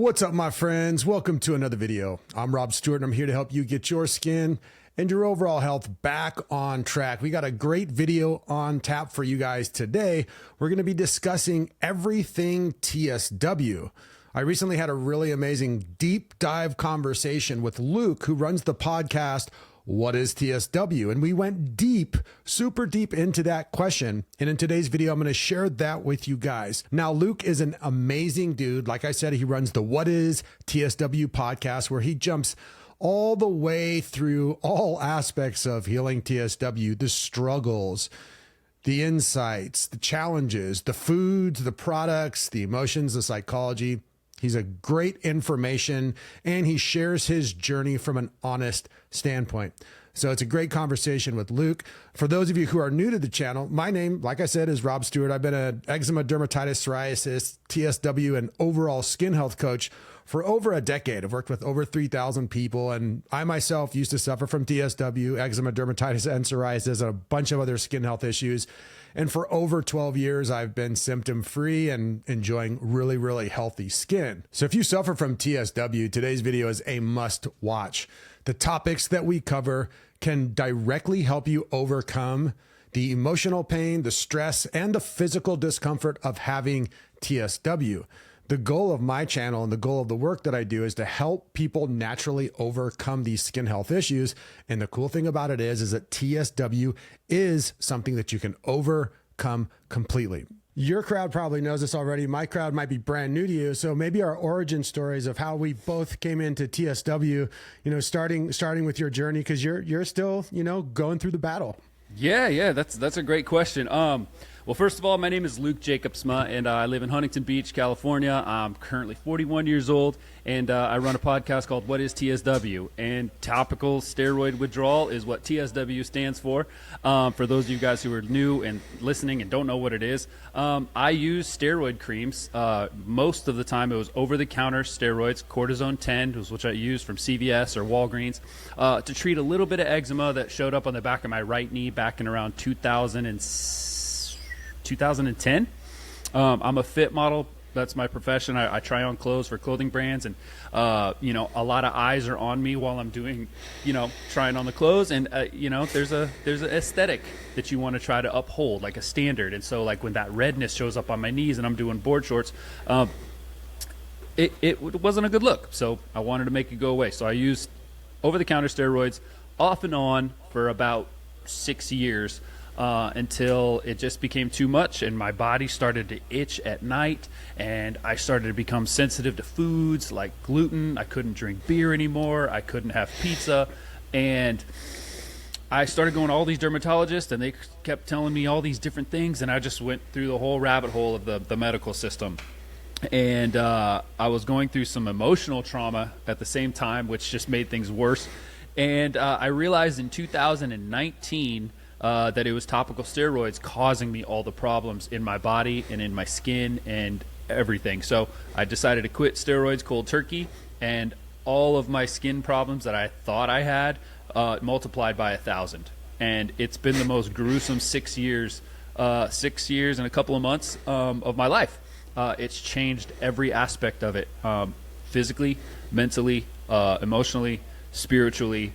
What's up, my friends? Welcome to another video. I'm Rob Stewart, and I'm here to help you get your skin and your overall health back on track. We got a great video on tap for you guys today. We're going to be discussing everything TSW. I recently had a really amazing deep dive conversation with Luke, who runs the podcast, What is TSW? And we went deep, super deep into that question. And in today's video, I'm going to share that with you guys. Now, Luke is an amazing dude. Like I said, he runs the What is TSW podcast, where he jumps all the way through all aspects of healing TSW, the struggles, the insights, the challenges, the foods, the products, the emotions, the psychology. He's a great information, and he shares his journey from an honest standpoint. So it's a great conversation with Luke. For those of you who are new to the channel, my name, like I said, is Rob Stewart. I've been an eczema, dermatitis, psoriasis, TSW, and overall skin health coach for over a decade. I've worked with over 3,000 people, and I myself used to suffer from TSW, eczema, dermatitis, and psoriasis, and a bunch of other skin health issues. And for over 12 years, I've been symptom-free and enjoying really, really healthy skin. So if you suffer from TSW, today's video is a must-watch. The topics that we cover can directly help you overcome the emotional pain, the stress, and the physical discomfort of having TSW. The goal of my channel and the goal of the work that I do is to help people naturally overcome these skin health issues. And the cool thing about it is that TSW is something that you can overcome completely. Your crowd probably knows this already. My crowd might be brand new to you. So maybe our origin stories of how we both came into TSW, starting with your journey, because you're still, going through the battle. Yeah, that's a great question. Well, first of all, my name is Luke Jacobsma, and I live in Huntington Beach, California. I'm currently 41 years old, and I run a podcast called What is TSW? And topical steroid withdrawal is what TSW stands for. For those of you guys who are new and listening and don't know what it is, I use steroid creams. Most of the time it was over-the-counter steroids, cortisone 10, which I used from CVS or Walgreens, to treat a little bit of eczema that showed up on the back of my right knee back in around 2010. I'm a fit model. That's my profession. I try on clothes for clothing brands, and a lot of eyes are on me while I'm doing, trying on the clothes. And there's an aesthetic that you want to try to uphold, like a standard. And so, like when that redness shows up on my knees and I'm doing board shorts, it wasn't a good look. So I wanted to make it go away. So I used over-the-counter steroids off and on for about 6 years. Until it just became too much and my body started to itch at night, and I started to become sensitive to foods like gluten. I couldn't drink beer anymore. I couldn't have pizza. And I started going to all these dermatologists, and they kept telling me all these different things, and I just went through the whole rabbit hole of the medical system. And I was going through some emotional trauma at the same time, which just made things worse. And I realized in 2019 that it was topical steroids causing me all the problems in my body and in my skin and everything. So I decided to quit steroids cold turkey, and all of my skin problems that I thought I had multiplied by 1,000. And it's been the most gruesome 6 years and a couple of months of my life. It's changed every aspect of it, physically, mentally, emotionally, spiritually,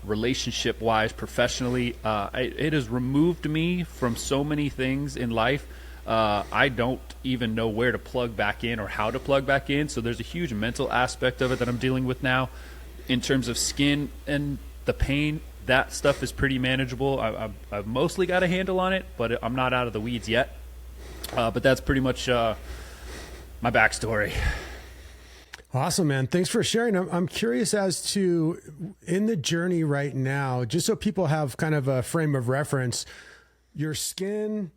relationship wise, professionally. It has removed me from so many things in life. I don't even know where to plug back in or how to plug back in. So there's a huge mental aspect of it that I'm dealing with now. In terms of skin and the pain, that stuff is pretty manageable. I've mostly got a handle on it, but I'm not out of the weeds yet. But that's pretty much my backstory. Awesome, man. Thanks for sharing. I'm curious as to, in the journey right now, just so people have kind of a frame of reference, your skin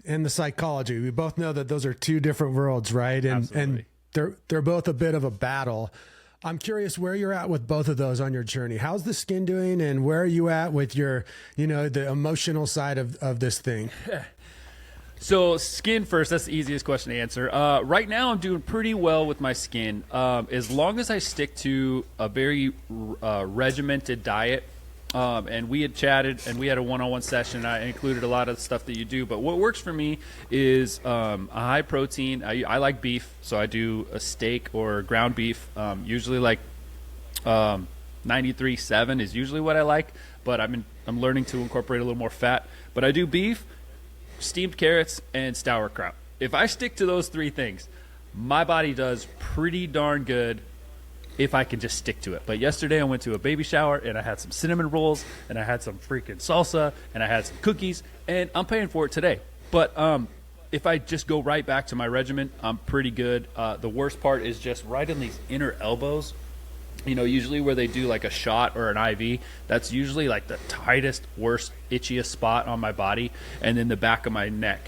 and the psychology. We both know that those are two different worlds, right? And they're both a bit of a battle. I'm curious where you're at with both of those on your journey. How's the skin doing, and where are you at with your, the emotional side of this thing? So skin first, that's the easiest question to answer. Right now I'm doing pretty well with my skin. As long as I stick to a very regimented diet, and we had chatted, and we had a one-on-one session. And I included a lot of the stuff that you do, but what works for me is a high protein. I like beef, so I do a steak or ground beef. Usually like 93.7 is usually what I like, but I'm learning to incorporate a little more fat. But I do beef, steamed carrots, and sauerkraut. If I stick to those three things, my body does pretty darn good if I can just stick to it. But yesterday I went to a baby shower and I had some cinnamon rolls and I had some freaking salsa and I had some cookies, and I'm paying for it today. But if I just go right back to my regimen, I'm pretty good. The worst part is just right in these inner elbows. You know, usually where they do like a shot or an IV, that's usually like the tightest, worst, itchiest spot on my body. And then the back of my neck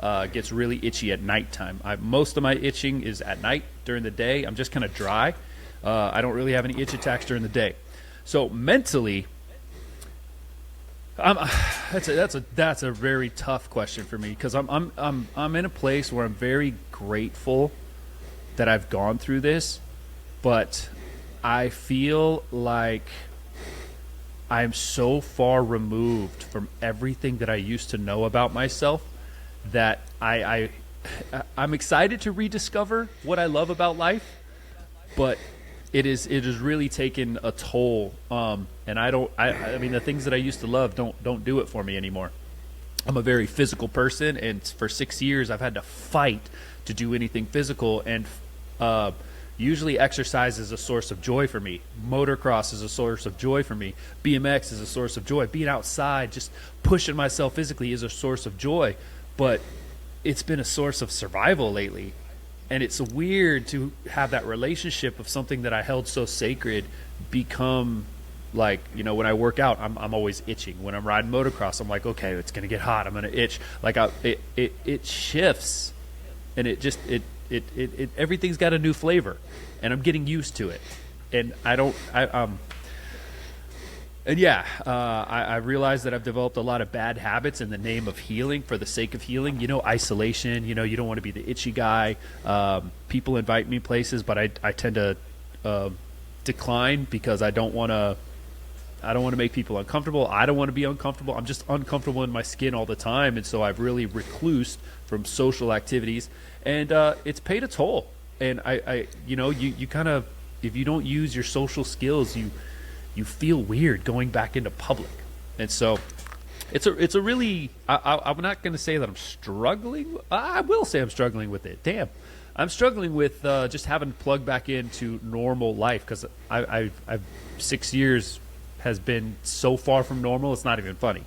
gets really itchy at nighttime. Most of my itching is at night. During the day, I'm just kind of dry. I don't really have any itch attacks during the day. So mentally, that's a very tough question for me, because I'm in a place where I'm very grateful that I've gone through this, but I feel like I'm so far removed from everything that I used to know about myself that I'm excited to rediscover what I love about life, but it is really taken a toll. And I mean, the things that I used to love don't do it for me anymore. I'm a very physical person, and for 6 years I've had to fight to do anything physical, and usually exercise is a source of joy for me. Motocross is a source of joy for me. BMX is a source of joy. Being outside, just pushing myself physically, is a source of joy. But it's been a source of survival lately. And it's weird to have that relationship of something that I held so sacred become like, you know, when I work out, I'm always itching. When I'm riding motocross, I'm like, okay, it's going to get hot. I'm going to itch. Like it shifts, and it everything's got a new flavor, and I'm getting used to it. And I realize that I've developed a lot of bad habits in the name of healing, for the sake of healing. You know, isolation. You know, you don't want to be the itchy guy. People invite me places, but I tend to decline, because I don't want to make people uncomfortable. I don't want to be uncomfortable. I'm just uncomfortable in my skin all the time, and so I've really reclused from social activities, and it's paid a toll. And you kind of, if you don't use your social skills, you feel weird going back into public. And so it's a really, I'm not going to say that I'm struggling. I will say I'm struggling with it. Damn. I'm struggling with just having to plug back into normal life, because I've 6 years has been so far from normal, it's not even funny.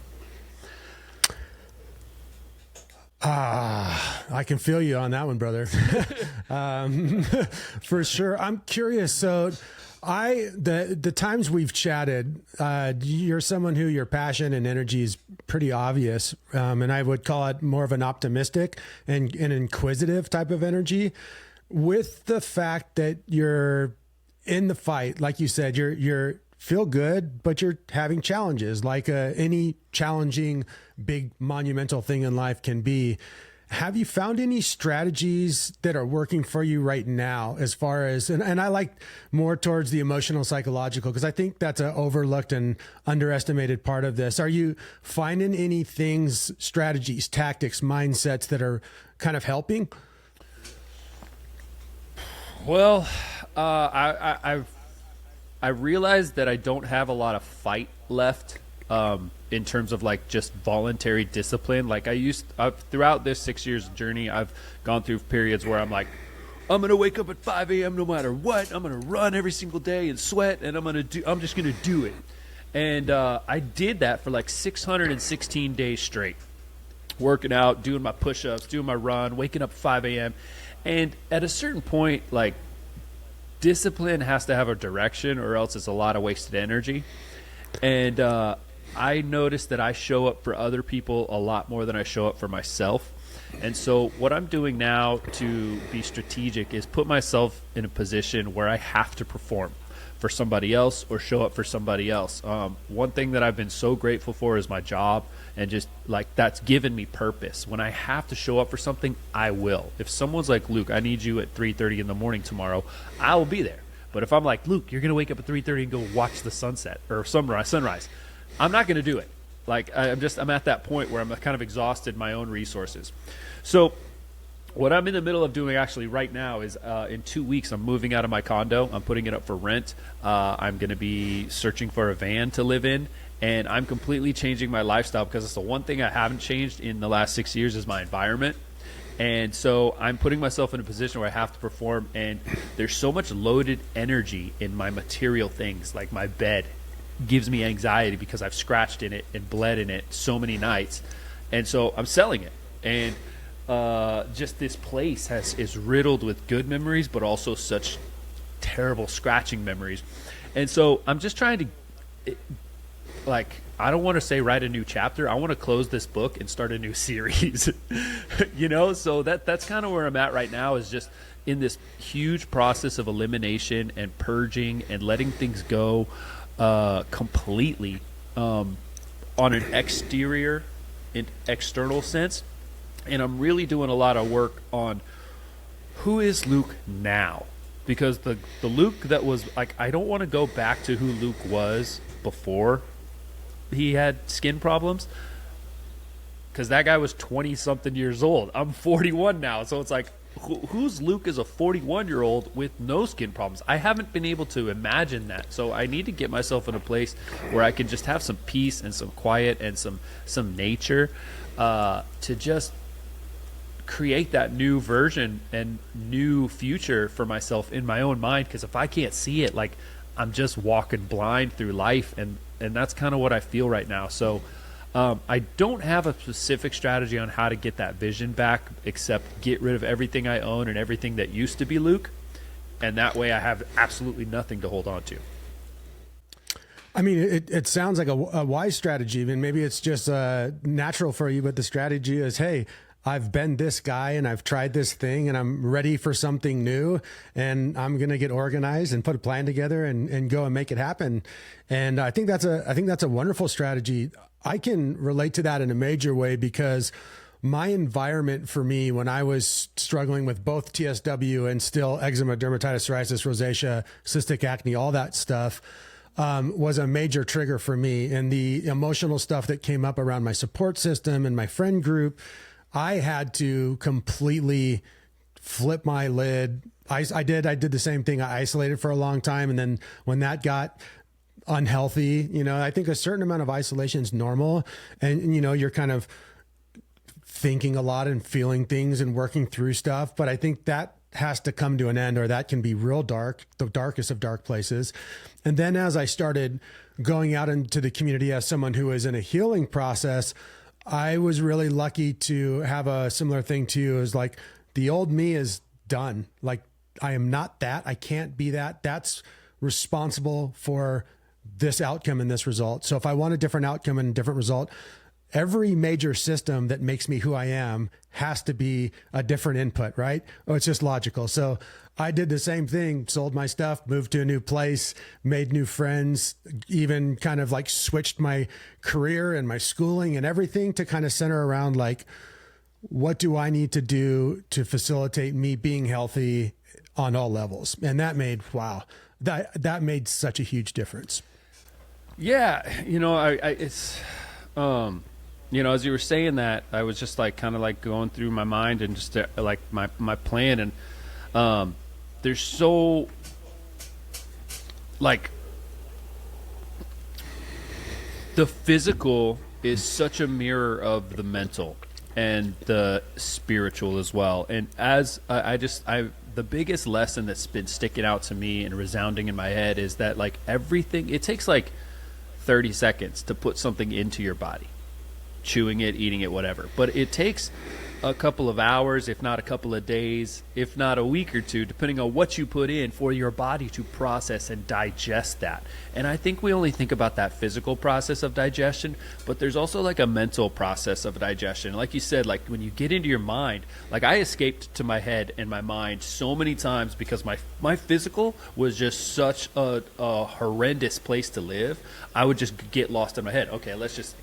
I can feel you on that one, brother. For sure. I'm curious. So the times we've chatted, you're someone who your passion and energy is pretty obvious. And I would call it more of an optimistic and an inquisitive type of energy, with the fact that you're in the fight. Like you said, you're feel good, but you're having challenges, like any challenging, big, monumental thing in life can be. Have you found any strategies that are working for you right now, as far as, and I like more towards the emotional, psychological, because I think that's an overlooked and underestimated part of this. Are you finding any things, strategies, tactics, mindsets that are kind of helping? Well, I realized that I don't have a lot of fight left, in terms of like just voluntary discipline. Like throughout this 6 years journey, I've gone through periods where I'm like, I'm going to wake up at 5 a.m. no matter what. I'm going to run every single day and sweat, and I'm just going to do it. And I did that for like 616 days straight, working out, doing my push-ups, doing my run, waking up at 5 a.m. And at a certain point, like, discipline has to have a direction, or else it's a lot of wasted energy. And I noticed that I show up for other people a lot more than I show up for myself. And so what I'm doing now to be strategic is put myself in a position where I have to perform for somebody else or show up for somebody else. One thing that I've been so grateful for is my job, and just like that's given me purpose. When I have to show up for something, I will. If someone's like, Luke, I need you at 3:30 in the morning tomorrow, I will be there. But if I'm like, Luke, you're going to wake up at 3:30 and go watch the sunset or sunrise, I'm not going to do it. Like I'm at that point where I'm kind of exhausted my own resources. So what I'm in the middle of doing actually right now is in 2 weeks, I'm moving out of my condo. I'm putting it up for rent. I'm going to be searching for a van to live in, and I'm completely changing my lifestyle because it's the one thing I haven't changed in the last 6 years is my environment. And so I'm putting myself in a position where I have to perform, and there's so much loaded energy in my material things, like my bed gives me anxiety because I've scratched in it and bled in it so many nights. And so I'm selling it. And just this place is riddled with good memories, but also such terrible scratching memories. And so I'm just trying to, I don't want to say write a new chapter. I want to close this book and start a new series, so that's kind of where I'm at right now, is just in this huge process of elimination and purging and letting things go completely on an exterior and external sense. And I'm really doing a lot of work on who is Luke now, because the Luke that was like, I don't want to go back to who Luke was before he had skin problems, because that guy was 20 something years old. I'm 41 now. So it's like, who's Luke as a 41-year-old with no skin problems? I haven't been able to imagine that. So I need to get myself in a place where I can just have some peace and some quiet and some nature to just create that new version and new future for myself in my own mind. Because if I can't see it, like, I'm just walking blind through life, and that's kind of what I feel right now. So I don't have a specific strategy on how to get that vision back, except get rid of everything I own and everything that used to be Luke, and that way I have absolutely nothing to hold on to. I mean, it sounds like a wise strategy. I mean, maybe it's just natural for you, but the strategy is, hey, I've been this guy and I've tried this thing and I'm ready for something new, and I'm going to get organized and put a plan together and go and make it happen. And I think that's a wonderful strategy. I can relate to that in a major way, because my environment, for me, when I was struggling with both TSW and still eczema, dermatitis, psoriasis, rosacea, cystic acne, all that stuff, was a major trigger for me. And the emotional stuff that came up around my support system and my friend group, I had to completely flip my lid. I did the same thing. I isolated for a long time. And then when that got unhealthy, I think a certain amount of isolation is normal. And, you're kind of thinking a lot and feeling things and working through stuff. But I think that has to come to an end, or that can be real dark, the darkest of dark places. And then as I started going out into the community as someone who is in a healing process, I was really lucky to have a similar thing to you. Is like, the old me is done. Like, I am not that. I can't be that. That's responsible for this outcome and this result. So if I want a different outcome and a different result, every major system that makes me who I am has to be a different input, right? Oh, it's just logical. So I did the same thing, sold my stuff, moved to a new place, made new friends, even kind of like switched my career and my schooling and everything to kind of center around, like, what do I need to do to facilitate me being healthy on all levels? And that made, that made such a huge difference. Yeah. It's, as you were saying that, I was just like, kind of like going through my mind and just like my plan. And there's so, like, the physical is such a mirror of the mental and the spiritual as well. And as the biggest lesson that's been sticking out to me and resounding in my head is that, like, everything, it takes like 30 seconds to put something into your body, chewing it, eating it, whatever. But it takes a couple of hours, if not a couple of days, if not a week or two, depending on what you put in, for your body to process and digest that. And I think we only think about that physical process of digestion, but there's also like a mental process of digestion. Like you said, like when you get into your mind, like I escaped to my head and my mind so many times because my physical was just such a horrendous place to live. I would just get lost in my head. Okay, let's just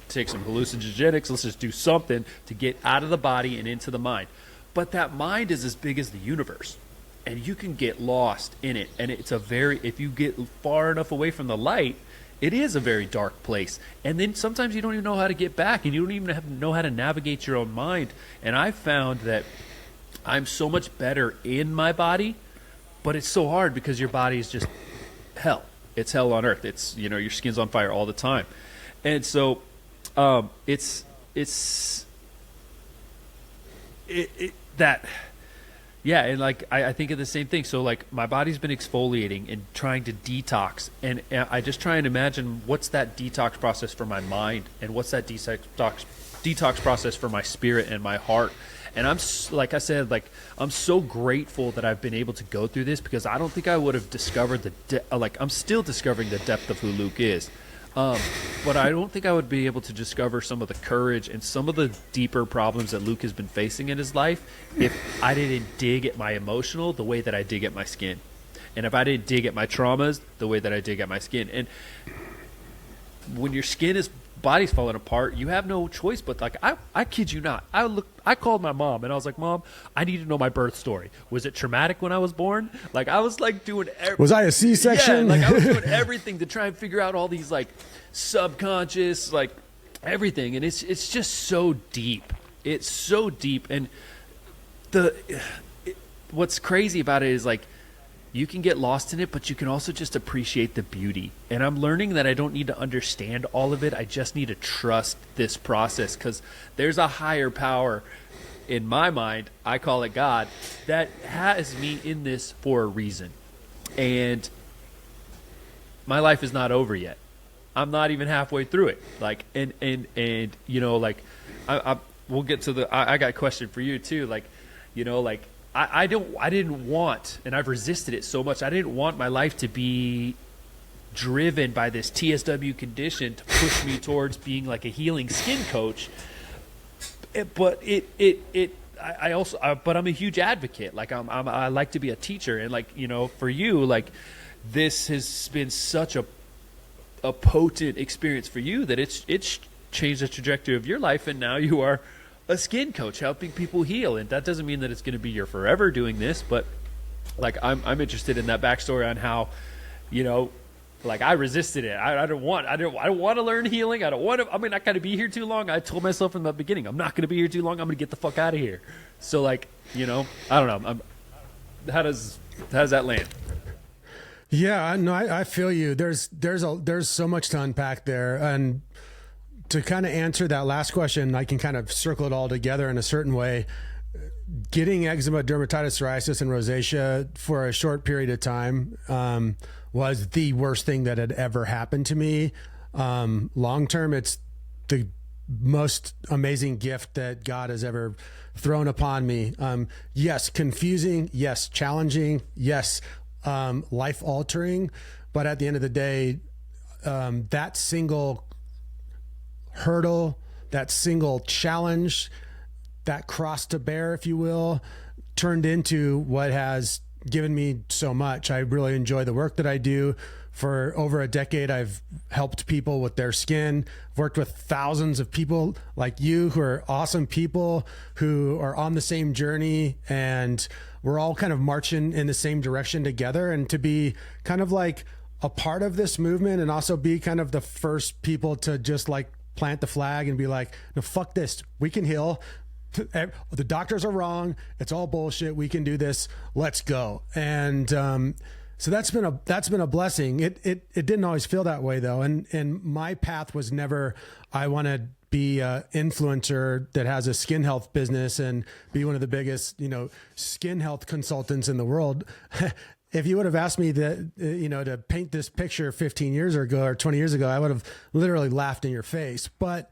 take some hallucinogenics. Let's just do something to get out of the body and into the mind. But that mind is as big as the universe, and you can get lost in it. And it's if you get far enough away from the light, it is a very dark place. And then sometimes you don't even know how to get back, and you don't even know how to navigate your own mind. And I found that I'm so much better in my body, but it's so hard because your body is just hell. It's hell on earth. It's, you know, your skin's on fire all the time. And so it's that, yeah. And like, I think of the same thing. So like my body's been exfoliating and trying to detox, and I just try and imagine what's that detox process for my mind, and what's that detox process for my spirit and my heart. And like I said, like, I'm so grateful that I've been able to go through this, because I don't think I would have discovered I'm still discovering the depth of who Luke is. But I don't think I would be able to discover some of the courage and some of the deeper problems that Luke has been facing in his life if I didn't dig at my emotional the way that I dig at my skin. And if I didn't dig at my traumas the way that I dig at my skin. And when your body's falling apart, you have no choice but, like, I kid you not, I called my mom and I was like, Mom, I need to know my birth story. Was it traumatic when I was born? Like, I was like doing was I a C-section? Yeah, like I was doing everything to try and figure out all these like subconscious, like everything. And it's just so deep. It's so deep. And what's crazy about it is, like, you can get lost in it, but you can also just appreciate the beauty. And I'm learning that I don't need to understand all of it. I just need to trust this process, because there's a higher power in my mind, I call it God, that has me in this for a reason. And my life is not over yet. I'm not even halfway through it. Like, and you know, like, we'll get to I got a question for you too. Like, you know, like, I didn't want, and I've resisted it so much, I didn't want my life to be driven by this TSW condition to push me towards being like a healing skin coach. But but I'm a huge advocate. Like, I like to be a teacher. And, like, you know, for you, like, this has been such a potent experience for you that it's changed the trajectory of your life. And now you are a skin coach helping people heal. And that doesn't mean that it's going to be your forever doing this, but, like, I'm interested in that backstory on how, you know, like, I resisted it. I don't want to learn healing. I mean, I got to be here too long. I told myself from the beginning, I'm not going to be here too long. I'm going to get the fuck out of here. So, like, you know, I don't know. How does that land? Yeah, no, I feel you. There's so much to unpack there. And to kind of answer that last question, I can kind of circle it all together in a certain way. Getting eczema, dermatitis, psoriasis, and rosacea for a short period of time was the worst thing that had ever happened to me. Long term, it's the most amazing gift that God has ever thrown upon me. Yes, confusing. Yes, challenging. Yes, life altering. But at the end of the day, that single hurdle, that single challenge, that cross to bear, if you will, turned into what has given me so much. I really enjoy the work that I do. For over a decade, I've helped people with their skin. I've worked with thousands of people like you who are awesome people who are on the same journey, and we're all kind of marching in the same direction together. And to be kind of like a part of this movement, and also be kind of the first people to just like plant the flag and be like, no, fuck this. We can heal. The doctors are wrong. It's all bullshit. We can do this. Let's go. And so that's been a blessing. It didn't always feel that way though. And my path was never, I want to be an influencer that has a skin health business and be one of the biggest, you know, skin health consultants in the world. If you would have asked me that, you know, to paint this picture 15 years ago or 20 years ago, I would have literally laughed in your face. But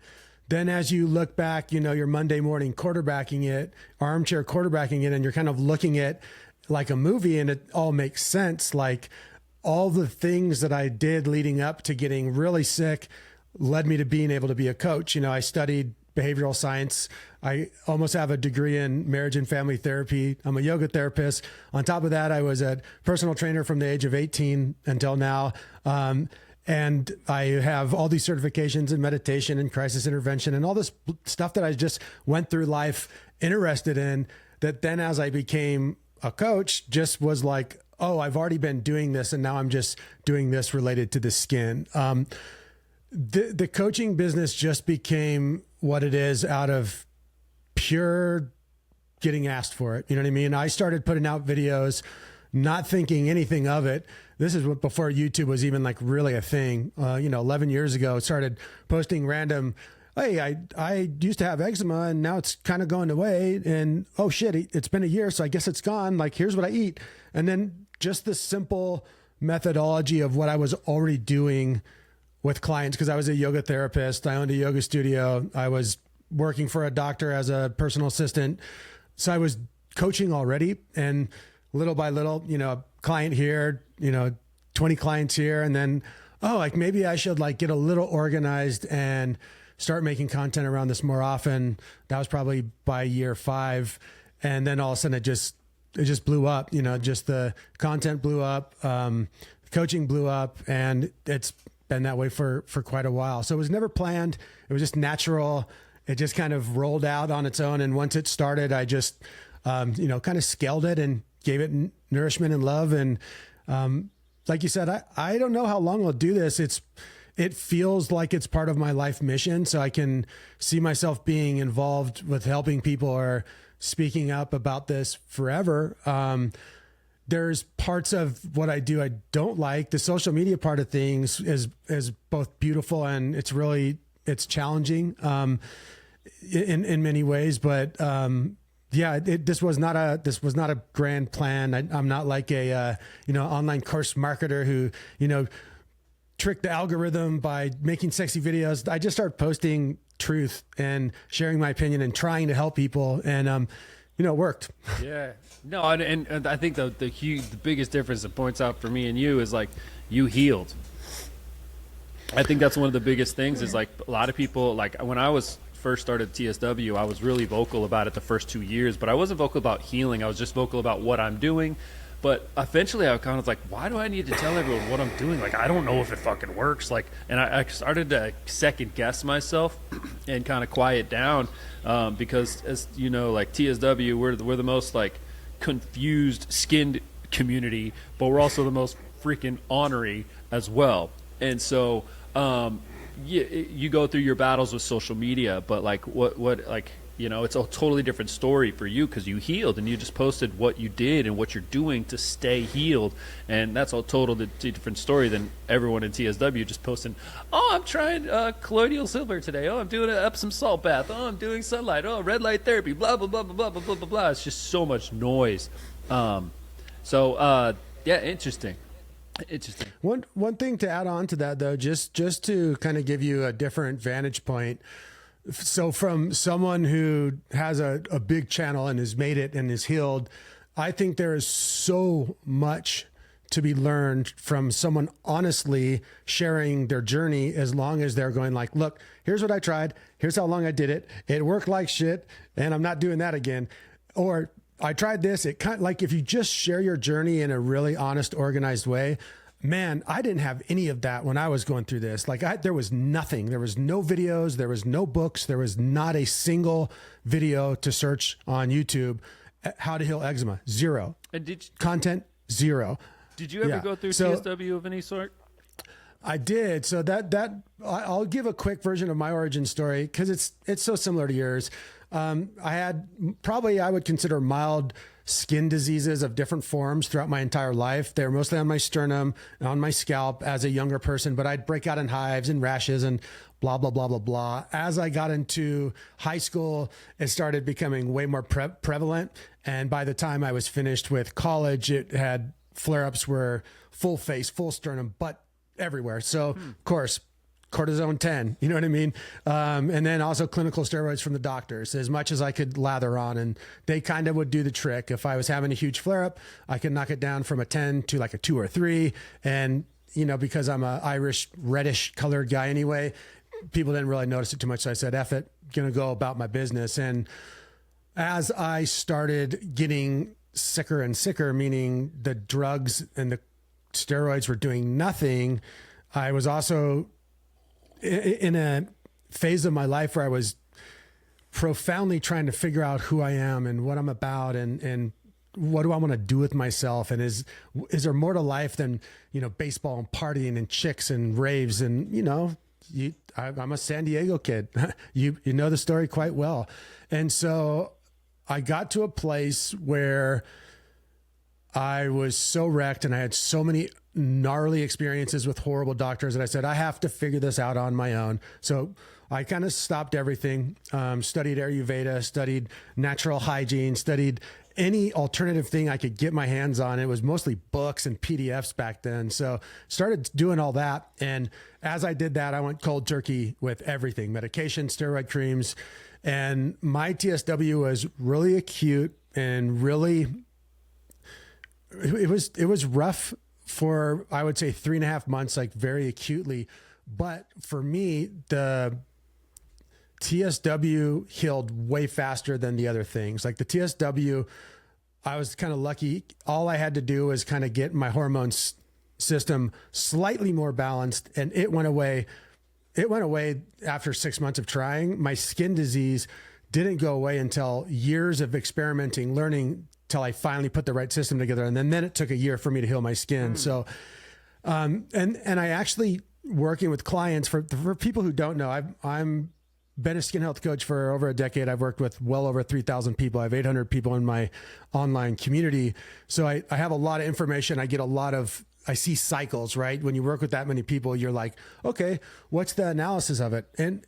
then as you look back, you know, you're Monday morning quarterbacking it, armchair quarterbacking it, and you're kind of looking at like a movie, and it all makes sense. Like, all the things that I did leading up to getting really sick led me to being able to be a coach. You know, I studied behavioral science. I almost have a degree in marriage and family therapy. I'm a yoga therapist. On top of that, I was a personal trainer from the age of 18 until now. And I have all these certifications in meditation and crisis intervention and all this stuff that I just went through life interested in, that then as I became a coach, just was like oh, I've already been doing this and now I'm just doing this related to the skin. The coaching business just became what it is out of pure getting asked for it. You know what I mean? I started putting out videos, not thinking anything of it. This is before YouTube was even like really a thing. 11 years ago, started posting random, hey, I used to have eczema and now it's kind of going away. And oh shit, it's been a year, so I guess it's gone. Like, here's what I eat. And then just the simple methodology of what I was already doing with clients, because I was a yoga therapist. I owned a yoga studio. I was working for a doctor as a personal assistant. So I was coaching already, and little by little, a client here, 20 clients here. And then, oh, like maybe I should like get a little organized and start making content around this more often. That was probably by year 5. And then all of a sudden it just blew up, just the content blew up, coaching blew up, and it's been that way for quite a while. So it was never planned. It was just natural. It just kind of rolled out on its own. And once it started, I just, kind of scaled it and gave it nourishment and love. And, like you said, I don't know how long I'll do this. It feels like it's part of my life mission. So I can see myself being involved with helping people or speaking up about this forever. There's parts of what I do I don't like. The social media part of things is both beautiful and it's challenging in many ways. But this was not a grand plan. I'm not like a online course marketer who tricked the algorithm by making sexy videos. I just started posting truth and sharing my opinion and trying to help people, and it worked. Yeah. No, and I think the biggest difference it points out for me and you is like you healed. I think that's one of the biggest things is like a lot of people, like when I was first started TSW, I was really vocal about it the first 2 years, but I wasn't vocal about healing. I was just vocal about what I'm doing. But eventually I was kind of like, why do I need to tell everyone what I'm doing? Like, I don't know if it fucking works. Like, and I started to second guess myself and kind of quiet down because as you know, like TSW, we're the most like confused skinned community, but we're also the most freaking ornery as well. And so, you go through your battles with social media, but like what like, it's a totally different story for you because you healed and you just posted what you did and what you're doing to stay healed. And that's a totally different story than everyone in TSW just posting, oh, I'm trying colloidal silver today. Oh, I'm doing an Epsom salt bath. Oh, I'm doing sunlight. Oh, red light therapy, blah, blah, blah, blah, blah, blah, blah, blah. It's just so much noise. Yeah, interesting. Interesting. One thing to add on to that, though, just to kind of give you a different vantage point. So from someone who has a big channel and has made it and is healed, I think there is so much to be learned from someone honestly sharing their journey, as long as they're going like, look, here's what I tried. Here's how long I did it. It worked like shit and I'm not doing that again. Or I tried this. It kind of like, if you just share your journey in a really honest, organized way, man, I didn't have any of that when I was going through this. Like there was nothing. There was no videos. There was no books. There was not a single video to search on YouTube. How to heal eczema. Zero. And content. Zero. Did you ever go through TSW of any sort? I did. So I'll give a quick version of my origin story because it's so similar to yours. I had probably, I would consider mild skin diseases of different forms throughout my entire life. They were mostly on my sternum and on my scalp as a younger person, but I'd break out in hives and rashes and blah, blah, blah, blah, blah. As I got into high school, it started becoming way more prevalent. And by the time I was finished with college, it had flare-ups were full face, full sternum, butt everywhere. So of course, cortisone 10, you know what I mean? And then also clinical steroids from the doctors, as much as I could lather on, and they kind of would do the trick. If I was having a huge flare up, I could knock it down from a 10 to like a 2 or 3. And, because I'm a Irish reddish colored guy anyway, people didn't really notice it too much. So I said, F it, gonna go about my business. And as I started getting sicker and sicker, meaning the drugs and the steroids were doing nothing, I was also in a phase of my life where I was profoundly trying to figure out who I am and what I'm about and what do I want to do with myself? And is there more to life than, baseball and partying and chicks and raves? And, I'm a San Diego kid. You know the story quite well. And so I got to a place where I was so wrecked and I had so many gnarly experiences with horrible doctors that I said, I have to figure this out on my own. So I kind of stopped everything, studied Ayurveda, studied natural hygiene, studied any alternative thing I could get my hands on. It was mostly books and PDFs back then. So started doing all that. And as I did that, I went cold turkey with everything, medication, steroid creams. And my TSW was really acute and really, it was rough for, I would say 3.5 months, like very acutely. But for me, the TSW healed way faster than the other things. Like the TSW, I was kind of lucky. All I had to do was kind of get my hormones system slightly more balanced, and it went away. It went away after 6 months of trying. My skin disease didn't go away until years of experimenting, learning, till I finally put the right system together. And then it took a year for me to heal my skin. So, and I actually, working with clients, for people who don't know, I'm been a skin health coach for over a decade. I've worked with well over 3,000 people. I have 800 people in my online community. So I have a lot of information. I see cycles, right? When you work with that many people, you're like, okay, what's the analysis of it? And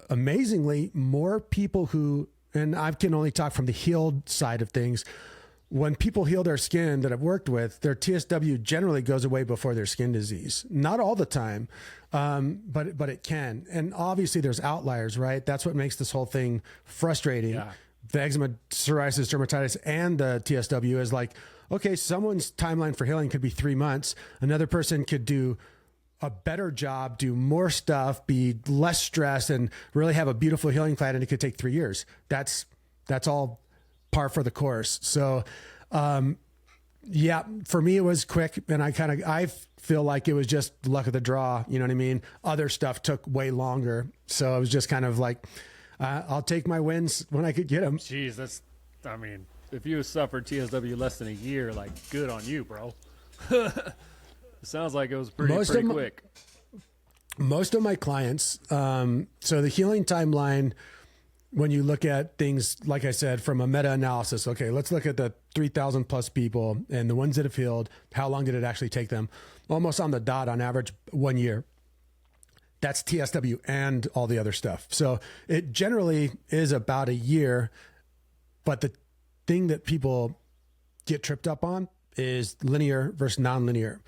amazingly, more people and I can only talk from the healed side of things. When people heal their skin that I've worked with, their TSW generally goes away before their skin disease. Not all the time, but it can. And obviously there's outliers, right? That's what makes this whole thing frustrating. Yeah. The eczema, psoriasis, dermatitis, and the TSW is like, okay, someone's timeline for healing could be 3 months. Another person could do a better job, do more stuff, be less stressed, and really have a beautiful healing plan, and it could take 3 years. That's all par for the course. So, yeah, for me, it was quick, and I feel like it was just luck of the draw. You know what I mean? Other stuff took way longer. So I was just kind of like, I'll take my wins when I could get them. Jeez, if you suffered TSW less than a year, like, good on you, bro. It sounds like it was pretty quick. Most of my clients, so the healing timeline, when you look at things, like I said, from a meta-analysis, okay, let's look at the 3,000 plus people and the ones that have healed. How long did it actually take them? Almost on the dot, on average, 1 year. That's TSW and all the other stuff. So it generally is about a year, but the thing that people get tripped up on is linear versus non-linear.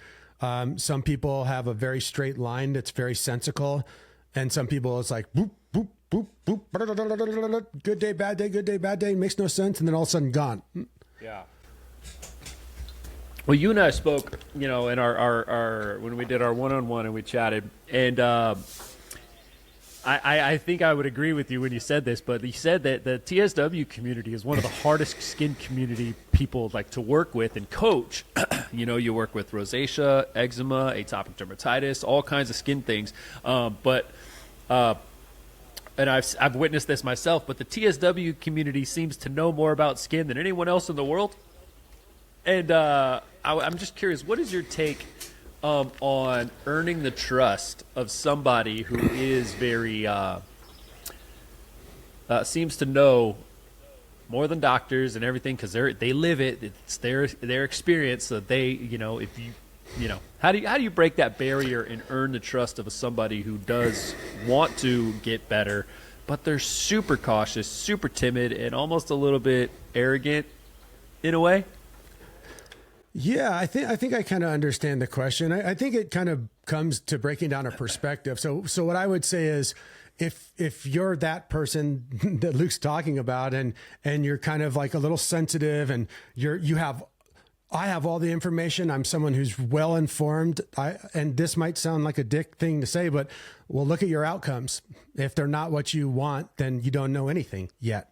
Some people have a very straight line that's very sensical, and some people it's like boop, boop, boop, boop, good day, bad day, good day, bad day, makes no sense, and then all of a sudden gone. Yeah. Well, you and I spoke, in our when we did our one-on-one and we chatted, and I think I would agree with you when you said this, but you said that the TSW community is one of the hardest skin community people like to work with and coach. You work with rosacea, eczema, atopic dermatitis, all kinds of skin things. And I've witnessed this myself, but the TSW community seems to know more about skin than anyone else in the world. And I'm just curious, what is your take on earning the trust of somebody who is very seems to know more than doctors and everything, because they live it, it's their experience. So they, if you how do you break that barrier and earn the trust of somebody who does want to get better, but they're super cautious, super timid, and almost a little bit arrogant in a way? Yeah, I think I kind of understand the question. I think it kind of comes to breaking down a perspective. So what I would say is, if you're that person that Luke's talking about, and you're kind of like a little sensitive, and I have all the information. I'm someone who's well informed. And this might sound like a dick thing to say, but well, look at your outcomes. If they're not what you want, then you don't know anything yet.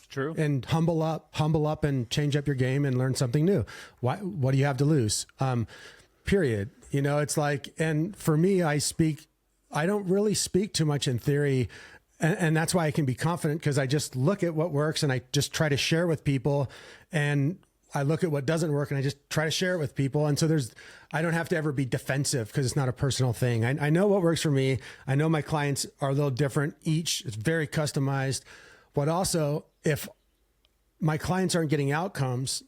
True. And humble up and change up your game and learn something new. What do you have to lose? Period. It's like, and for me, I don't really speak too much in theory. and that's why I can be confident, because I just look at what works and I just try to share with people, and I look at what doesn't work and I just try to share it with people. And so I don't have to ever be defensive, because it's not a personal thing. I know what works for me. I know my clients are a little different. Each is very customized, but also if my clients aren't getting outcomes,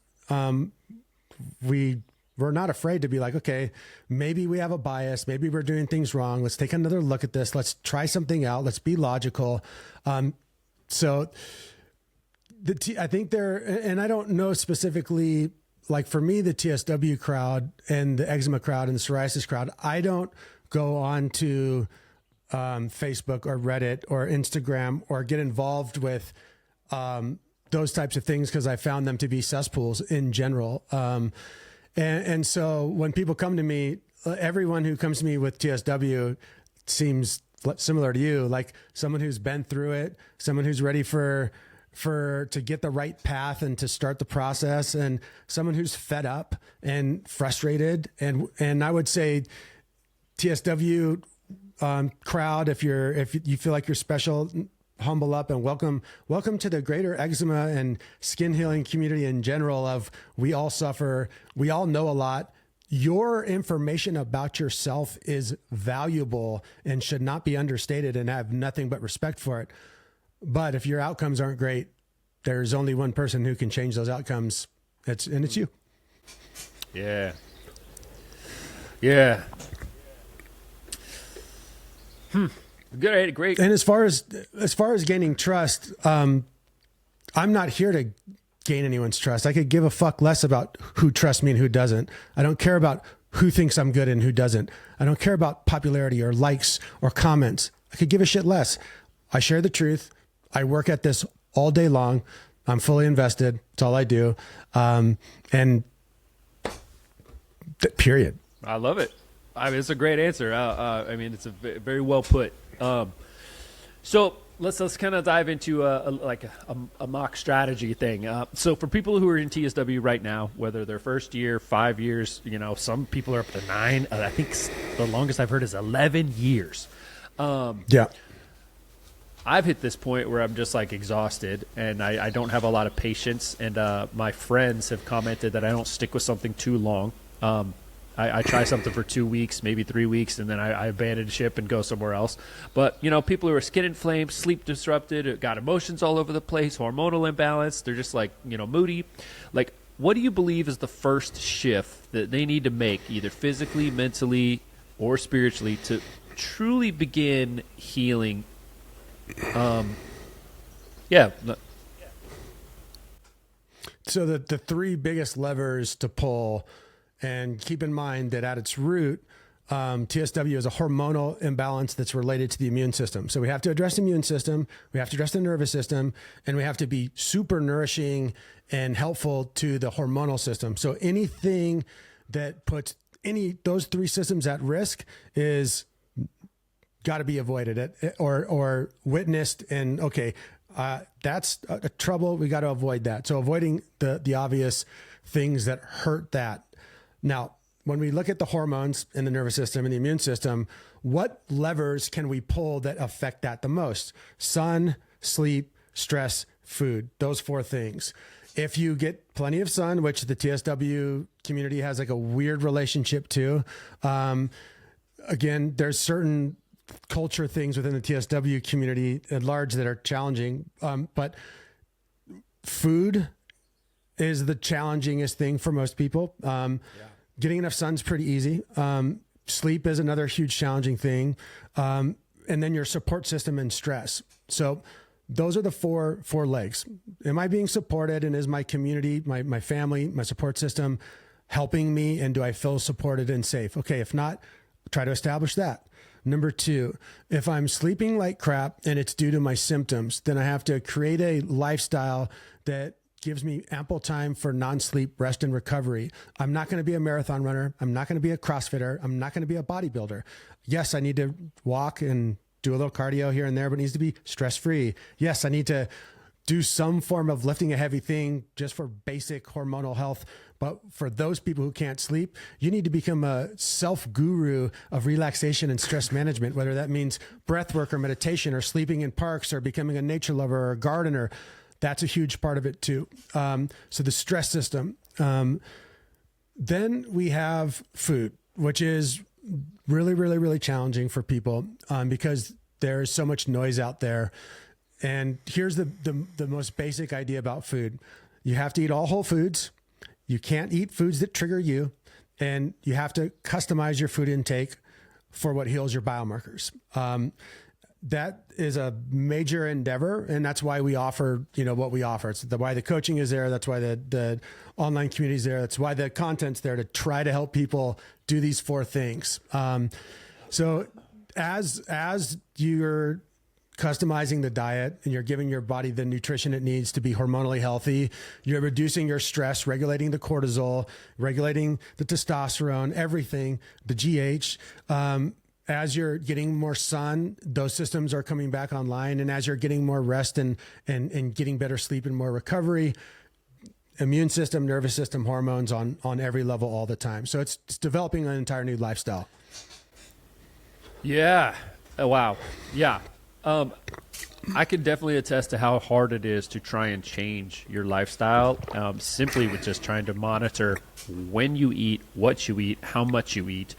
we're not afraid to be like, okay, maybe we have a bias. Maybe we're doing things wrong. Let's take another look at this. Let's try something out. Let's be logical. So I think and I don't know specifically, like for me, the TSW crowd and the eczema crowd and the psoriasis crowd, I don't go on to Facebook or Reddit or Instagram or get involved with those types of things, because I found them to be cesspools in general. And so when people come to me, everyone who comes to me with TSW seems similar to you, like someone who's been through it, someone who's ready to get the right path and to start the process, and someone who's fed up and frustrated. And I would say TSW crowd, if you feel like you're special, humble up and welcome to the greater eczema and skin healing community in general. Of we all suffer, we all know a lot. Your information about yourself is valuable and should not be understated, and have nothing but respect for it. But if your outcomes aren't great, there's only one person who can change those outcomes. It's you. Yeah. Yeah. Good. Great. And as far as gaining trust, I'm not here to gain anyone's trust. I could give a fuck less about who trusts me and who doesn't. I don't care about who thinks I'm good and who doesn't. I don't care about popularity or likes or comments. I could give a shit less. I share the truth. I work at this all day long. I'm fully invested. It's all I do. Period. I love it. I mean, it's a great answer. I mean, it's very well put. So let's kind of dive into a mock strategy thing. So for people who are in TSW right now, whether they're first year, 5 years, some people are up to 9. I think the longest I've heard is 11 years. Yeah. I've hit this point where I'm just like exhausted, and I don't have a lot of patience. And my friends have commented that I don't stick with something too long. I try something for 2 weeks, maybe 3 weeks, and then I abandon ship and go somewhere else. But, people who are skin inflamed, sleep disrupted, got emotions all over the place, hormonal imbalance, they're just like, moody. Like, what do you believe is the first shift that they need to make, either physically, mentally, or spiritually, to truly begin healing? So the three biggest levers to pull, and keep in mind that at its root, TSW is a hormonal imbalance that's related to the immune system. So we have to address the immune system, we have to address the nervous system, and we have to be super nourishing and helpful to the hormonal system. So anything that puts those three systems at risk is got to be avoided or witnessed. And that's a trouble. We got to avoid that. So avoiding the obvious things that hurt that. Now, when we look at the hormones in the nervous system and the immune system, what levers can we pull that affect that the most? Sun, sleep, stress, food, those 4 things. If you get plenty of sun, which the TSW community has like a weird relationship to, again, there's certain culture things within the TSW community at large that are challenging. But food is the challengingest thing for most people. Getting enough sun's pretty easy. Sleep is another huge challenging thing. And then your support system and stress. So those are the four legs. Am I being supported? And is my community, my family, my support system helping me? And do I feel supported and safe? Okay. If not, try to establish that. Number 2, if I'm sleeping like crap and it's due to my symptoms, then I have to create a lifestyle that gives me ample time for non-sleep, rest, and recovery. I'm not going to be a marathon runner. I'm not going to be a CrossFitter. I'm not going to be a bodybuilder. Yes, I need to walk and do a little cardio here and there, but it needs to be stress-free. Yes, I need to do some form of lifting a heavy thing just for basic hormonal health, But for those people who can't sleep, you need to become a self-guru of relaxation and stress management, whether that means breath work or meditation or sleeping in parks or becoming a nature lover or a gardener. That's a huge part of it too. So the stress system. Then we have food, which is really, really, really challenging for people because there is so much noise out there. And here's the most basic idea about food. You have to eat all whole foods. You can't eat foods that trigger you. And you have to customize your food intake for what heals your biomarkers. That is a major endeavor. And that's why we offer, what we offer. It's why the coaching is there. That's why the online community is there. That's why the content's there, to try to help people do these 4 things. So as you're customizing the diet and you're giving your body the nutrition it needs to be hormonally healthy, you're reducing your stress, regulating the cortisol, regulating the testosterone, everything, the GH. As you're getting more sun, those systems are coming back online. And as you're getting more rest and getting better sleep and more recovery, immune system, nervous system, hormones on every level all the time. So it's developing an entire new lifestyle. Yeah. Oh, wow. Yeah. I can definitely attest to how hard it is to try and change your lifestyle, simply with just trying to monitor when you eat, what you eat, how much you eat.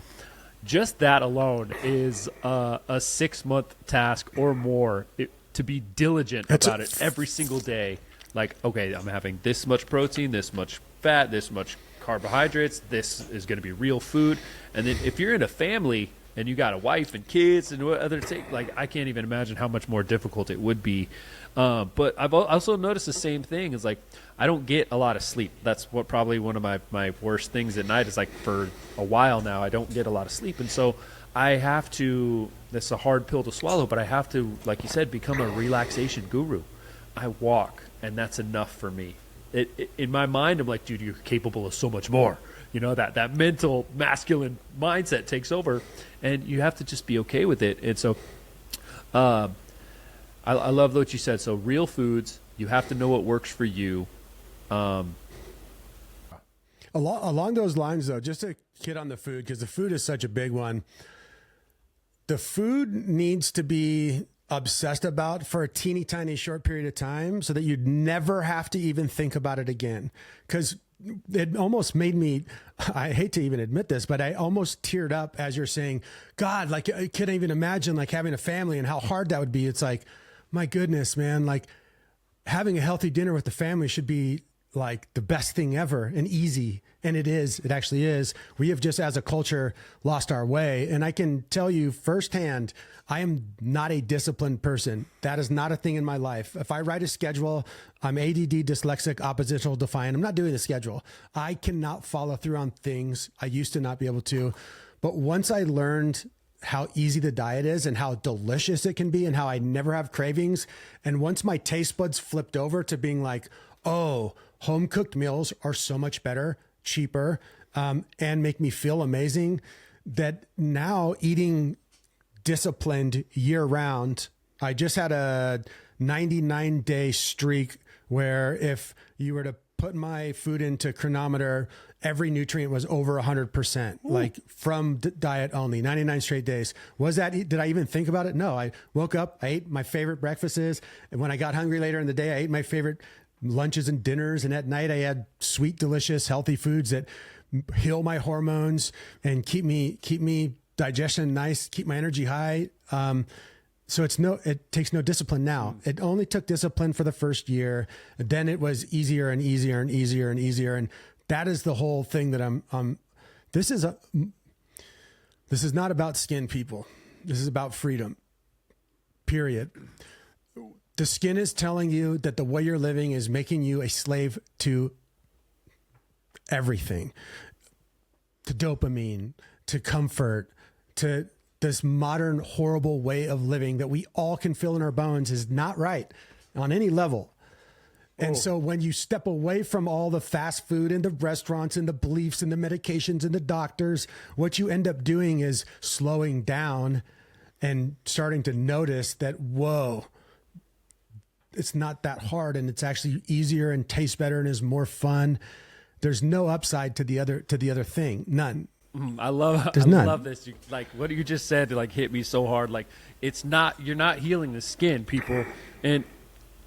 Just that alone is a 6-month task or more to be diligent about it every single day. Like, okay, I'm having this much protein, this much fat, this much carbohydrates. This is going to be real food. And then if you're in a family and you got a wife and kids and what other take, like, I can't even imagine how much more difficult it would be. But I've also noticed the same thing is, like, I don't get a lot of sleep. That's what probably one of my worst things at night is, like, for a while now, I don't get a lot of sleep. And so I have to, that's a hard pill to swallow, but I have to, like you said, become a relaxation guru. I walk, and that's enough for me. In my mind, I'm like, dude, you're capable of so much more. That mental masculine mindset takes over, and you have to just be okay with it. And so I love what you said. So real foods, you have to know what works for you. Along those lines, though, just to hit on the food, because the food is such a big one. The food needs to be obsessed about for a teeny tiny short period of time so that you'd never have to even think about it again. Because it almost made me, I hate to even admit this, but I almost teared up as you're saying, God, like, I can't even imagine like having a family and how hard that would be. It's like, my goodness, man, like having a healthy dinner with the family should be like the best thing ever and easy. And it is, it actually is. We have just as a culture lost our way. And I can tell you firsthand, I am not a disciplined person. That is not a thing in my life. If I write a schedule, I'm ADD, dyslexic, oppositional, defiant. I'm not doing the schedule. I cannot follow through on things. I used to not be able to. But once I learned how easy the diet is and how delicious it can be and how I never have cravings. And once my taste buds flipped over to being like, oh, home cooked meals are so much better, cheaper, and make me feel amazing, that now eating disciplined year round, I just had a 99-day streak where if you were to put my food into Chronometer, every nutrient was over 100%, like from diet only, 99 straight days. Did I even think about it? No, I woke up, I ate my favorite breakfasts. And when I got hungry later in the day, I ate my favorite lunches and dinners. And at night I had sweet, delicious, healthy foods that heal my hormones and keep me digestion nice, keep my energy high. So it takes no discipline now. It only took discipline for the first year. Then it was easier and easier and easier and easier. And that is the whole thing that this is not about skin, people. This is about freedom, period. The skin is telling you that the way you're living is making you a slave to everything, to dopamine, to comfort, to this modern horrible way of living that we all can feel in our bones is not right on any level. And so when you step away from all the fast food and the restaurants and the beliefs and the medications and the doctors, what you end up doing is slowing down and starting to notice that, whoa, it's not that hard and it's actually easier and tastes better and is more fun. there's no upside to the other thing. None. I love this. Like what you just said, like hit me so hard. Like you're not healing the skin, people. And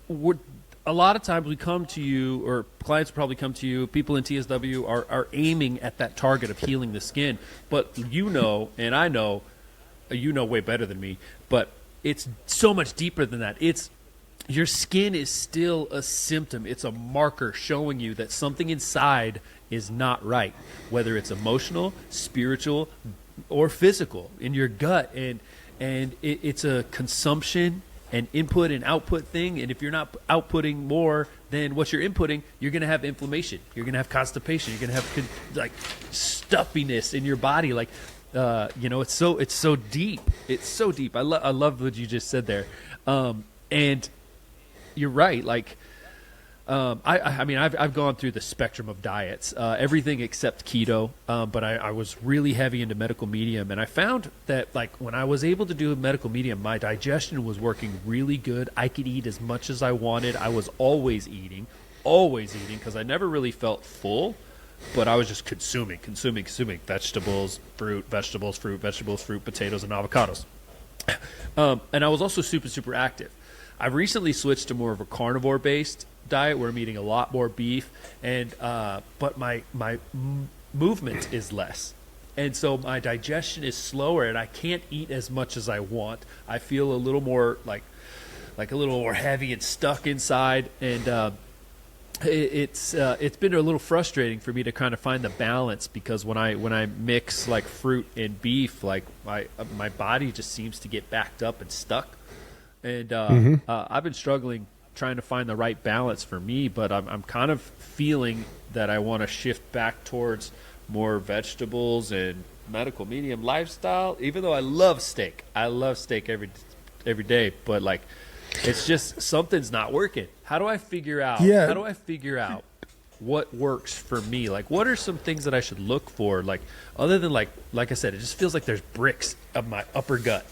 a lot of times we come to you, or clients probably come to you, people in TSW are aiming at that target of healing the skin. But and I know, way better than me, but it's so much deeper than that. Your skin is still a symptom. It's a marker showing you that something inside is not right, whether it's emotional, spiritual, or physical in your gut. And it's a consumption and input and output thing. And if you're not outputting more than what you're inputting, you're going to have inflammation. You're going to have constipation. You're going to have like stuffiness in your body. Like, it's so deep. It's so deep. I love what you just said there. And you're right. Like, I've gone through the spectrum of diets, everything except keto. But I was really heavy into medical medium, and I found that like when I was able to do medical medium, my digestion was working really good. I could eat as much as I wanted. I was always eating because I never really felt full, but I was just consuming vegetables, fruit, potatoes, and avocados. And I was also super active. I've recently switched to more of a carnivore-based diet where I'm eating a lot more beef, and but my movement is less, and so my digestion is slower, and I can't eat as much as I want. I feel a little more like a little more heavy and stuck inside, and it's been a little frustrating for me to kind of find the balance, because when I mix like fruit and beef, like my body just seems to get backed up and stuck. And I've been struggling trying to find the right balance for me, but I'm kind of feeling that I want to shift back towards more vegetables and medical medium lifestyle, even though I love steak. I love steak every day, but like it's just something's not working. How do I figure out what works for me? Like, what are some things that I should look for? Like, other than like I said, it just feels like there's bricks of my upper gut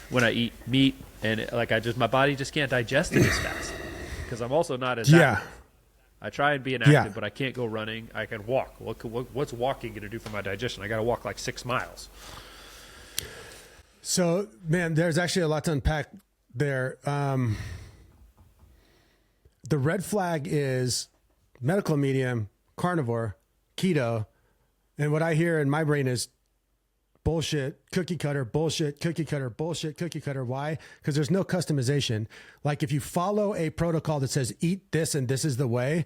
when I eat meat. And my body just can't digest it as fast, because I'm also not as active. I try and be inactive, but I can't go running. I can walk. What's walking going to do for my digestion? I got to walk like 6 miles. So, man, there's actually a lot to unpack there. The red flag is medical medium, carnivore, keto. And what I hear in my brain is bullshit, cookie cutter, bullshit, cookie cutter, bullshit, cookie cutter. Why? Because there's no customization. Like if you follow a protocol that says eat this and this is the way,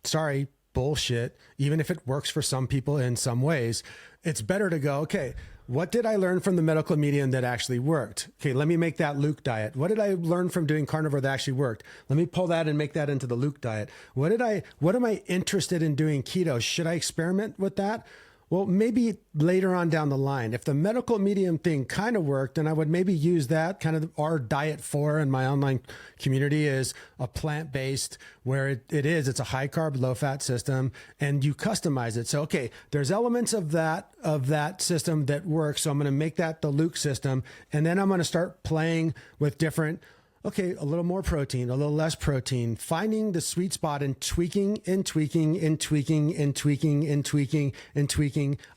sorry, bullshit. Even if it works for some people in some ways, it's better to go, okay, what did I learn from the medical medium that actually worked? Okay, let me make that Luke diet. What did I learn from doing carnivore that actually worked? Let me pull that and make that into the Luke diet. What am I interested in doing keto? Should I experiment with that? Well, maybe later on down the line, if the medical medium thing kind of worked, then I would maybe use that. Kind of our diet 4 in my online community is a plant-based, where it's a high carb, low fat system, and you customize it. So, okay, there's elements of that system that work. So I'm going to make that the Luke system. And then I'm going to start playing with different, okay, a little more protein, a little less protein, finding the sweet spot and tweaking.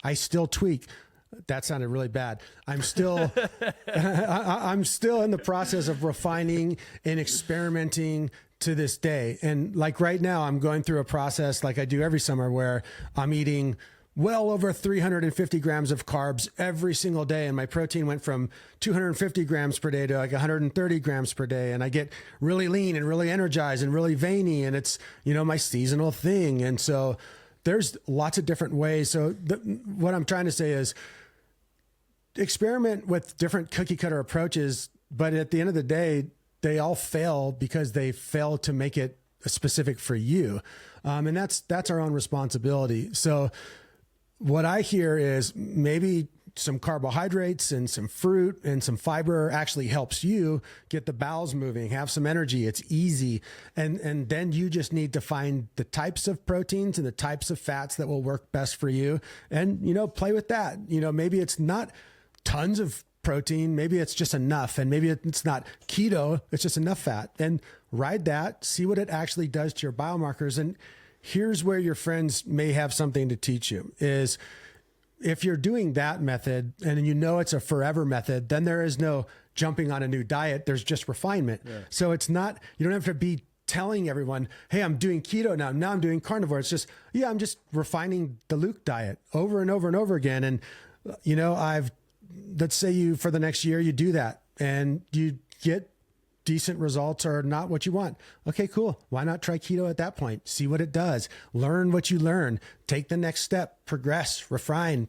I still tweak. That sounded really bad. I'm still, I'm still in the process of refining and experimenting to this day. And like right now, I'm going through a process like I do every summer where I'm eating well over 350 grams of carbs every single day. And my protein went from 250 grams per day to like 130 grams per day. And I get really lean and really energized and really veiny. And it's, my seasonal thing. And so there's lots of different ways. So what I'm trying to say is experiment with different cookie cutter approaches. But at the end of the day, they all fail because they fail to make it specific for you. And that's our own responsibility. So what I hear is maybe some carbohydrates and some fruit and some fiber actually helps you get the bowels moving, have some energy. It's easy. And then you just need to find the types of proteins and the types of fats that will work best for you. And, play with that. Maybe it's not tons of protein. Maybe it's just enough. And maybe it's not keto. It's just enough fat. And ride that, see what it actually does to your biomarkers. And here's where your friends may have something to teach you is if you're doing that method and you know it's a forever method, then there is no jumping on a new diet. There's just refinement. Yeah. So it's not, you don't have to be telling everyone, hey, I'm doing keto now. Now I'm doing carnivore. It's just, yeah, I'm just refining the Luke diet over and over and over again. And, you know, let's say you, for the next year, you do that and you get decent results or not what you want. Okay, cool. Why not try keto at that point? See what it does. Learn what you learn. Take the next step. Progress, refine,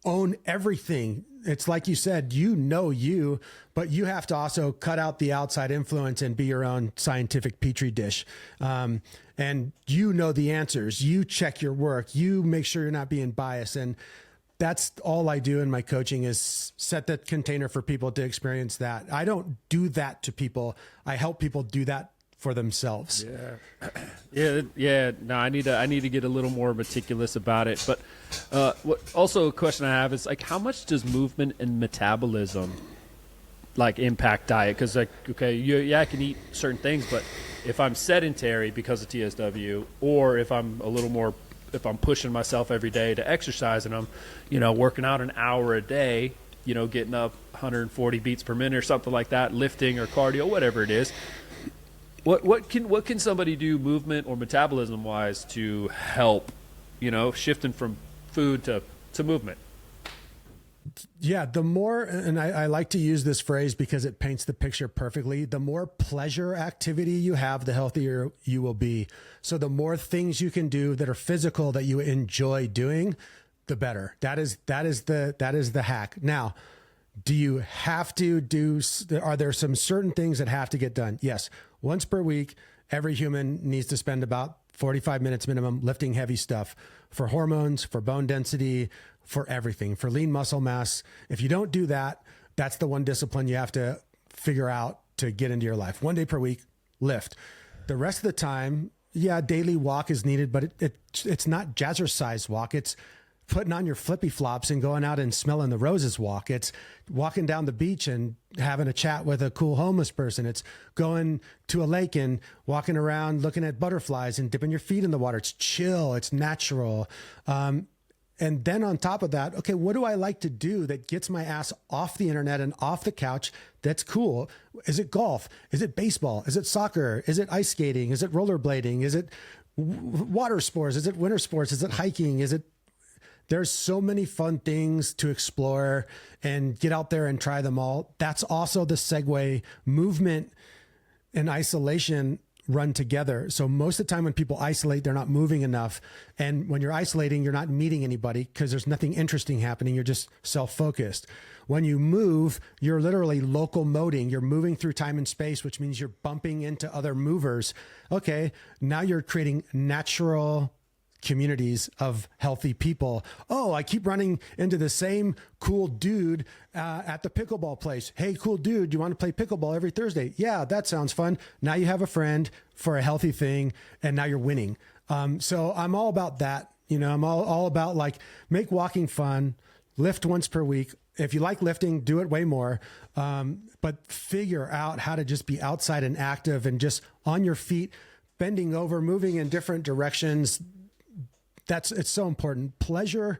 own everything. It's like you said, you know you, but you have to also cut out the outside influence and be your own scientific petri dish. And you know the answers. You check your work. You make sure you're not being biased. And that's all I do in my coaching is set the container for people to experience that. I don't do that to people. I help people do that for themselves. Yeah. No, I need to get a little more meticulous about it. But also a question I have is like, how much does movement and metabolism like impact diet? Because like, okay, I can eat certain things, but if I'm sedentary because of TSW, or if I'm pushing myself every day to exercise and I'm, you know, working out an hour a day, you know, getting up 140 beats per minute or something like that, lifting or cardio, whatever it is. What can somebody do movement or metabolism wise to help, you know, shifting from food to movement? Yeah, the more, and I like to use this phrase because it paints the picture perfectly, the more pleasure activity you have, the healthier you will be. So the more things you can do that are physical that you enjoy doing, the better. That is the hack. Now, do you have to are there some certain things that have to get done? Yes. Once per week, every human needs to spend about 45 minutes minimum lifting heavy stuff for hormones, for bone density, for everything, for lean muscle mass. If you don't do that, that's the one discipline you have to figure out to get into your life. 1 day per week, lift. The rest of the time, yeah, daily walk is needed, but it's not jazzercise walk. It's putting on your flippy flops and going out and smelling the roses walk. It's walking down the beach and having a chat with a cool homeless person. It's going to a lake and walking around looking at butterflies and dipping your feet in the water. It's chill. It's natural. And then on top of that, okay, what do I like to do that gets my ass off the internet and off the couch? That's cool. Is it golf? Is it baseball? Is it soccer? Is it ice skating? Is it rollerblading? Is it water sports? Is it winter sports? Is it hiking? There's so many fun things to explore and get out there and try them all. That's also the segue. Movement and isolation run together. So most of the time when people isolate, they're not moving enough. And when you're isolating, you're not meeting anybody because there's nothing interesting happening. You're just self-focused. When you move, you're literally locomoting. You're moving through time and space, which means you're bumping into other movers. Okay, now you're creating natural communities of healthy people. Oh, I keep running into the same cool dude at the pickleball place. Hey, cool dude, you want to play pickleball every Thursday? Yeah, that sounds fun. Now you have a friend for a healthy thing, and now you're winning. So I'm all about that. You know, I'm all about like make walking fun, lift once per week. If you like lifting, do it way more. But figure out how to just be outside and active and just on your feet, bending over, moving in different directions. It's so important. Pleasure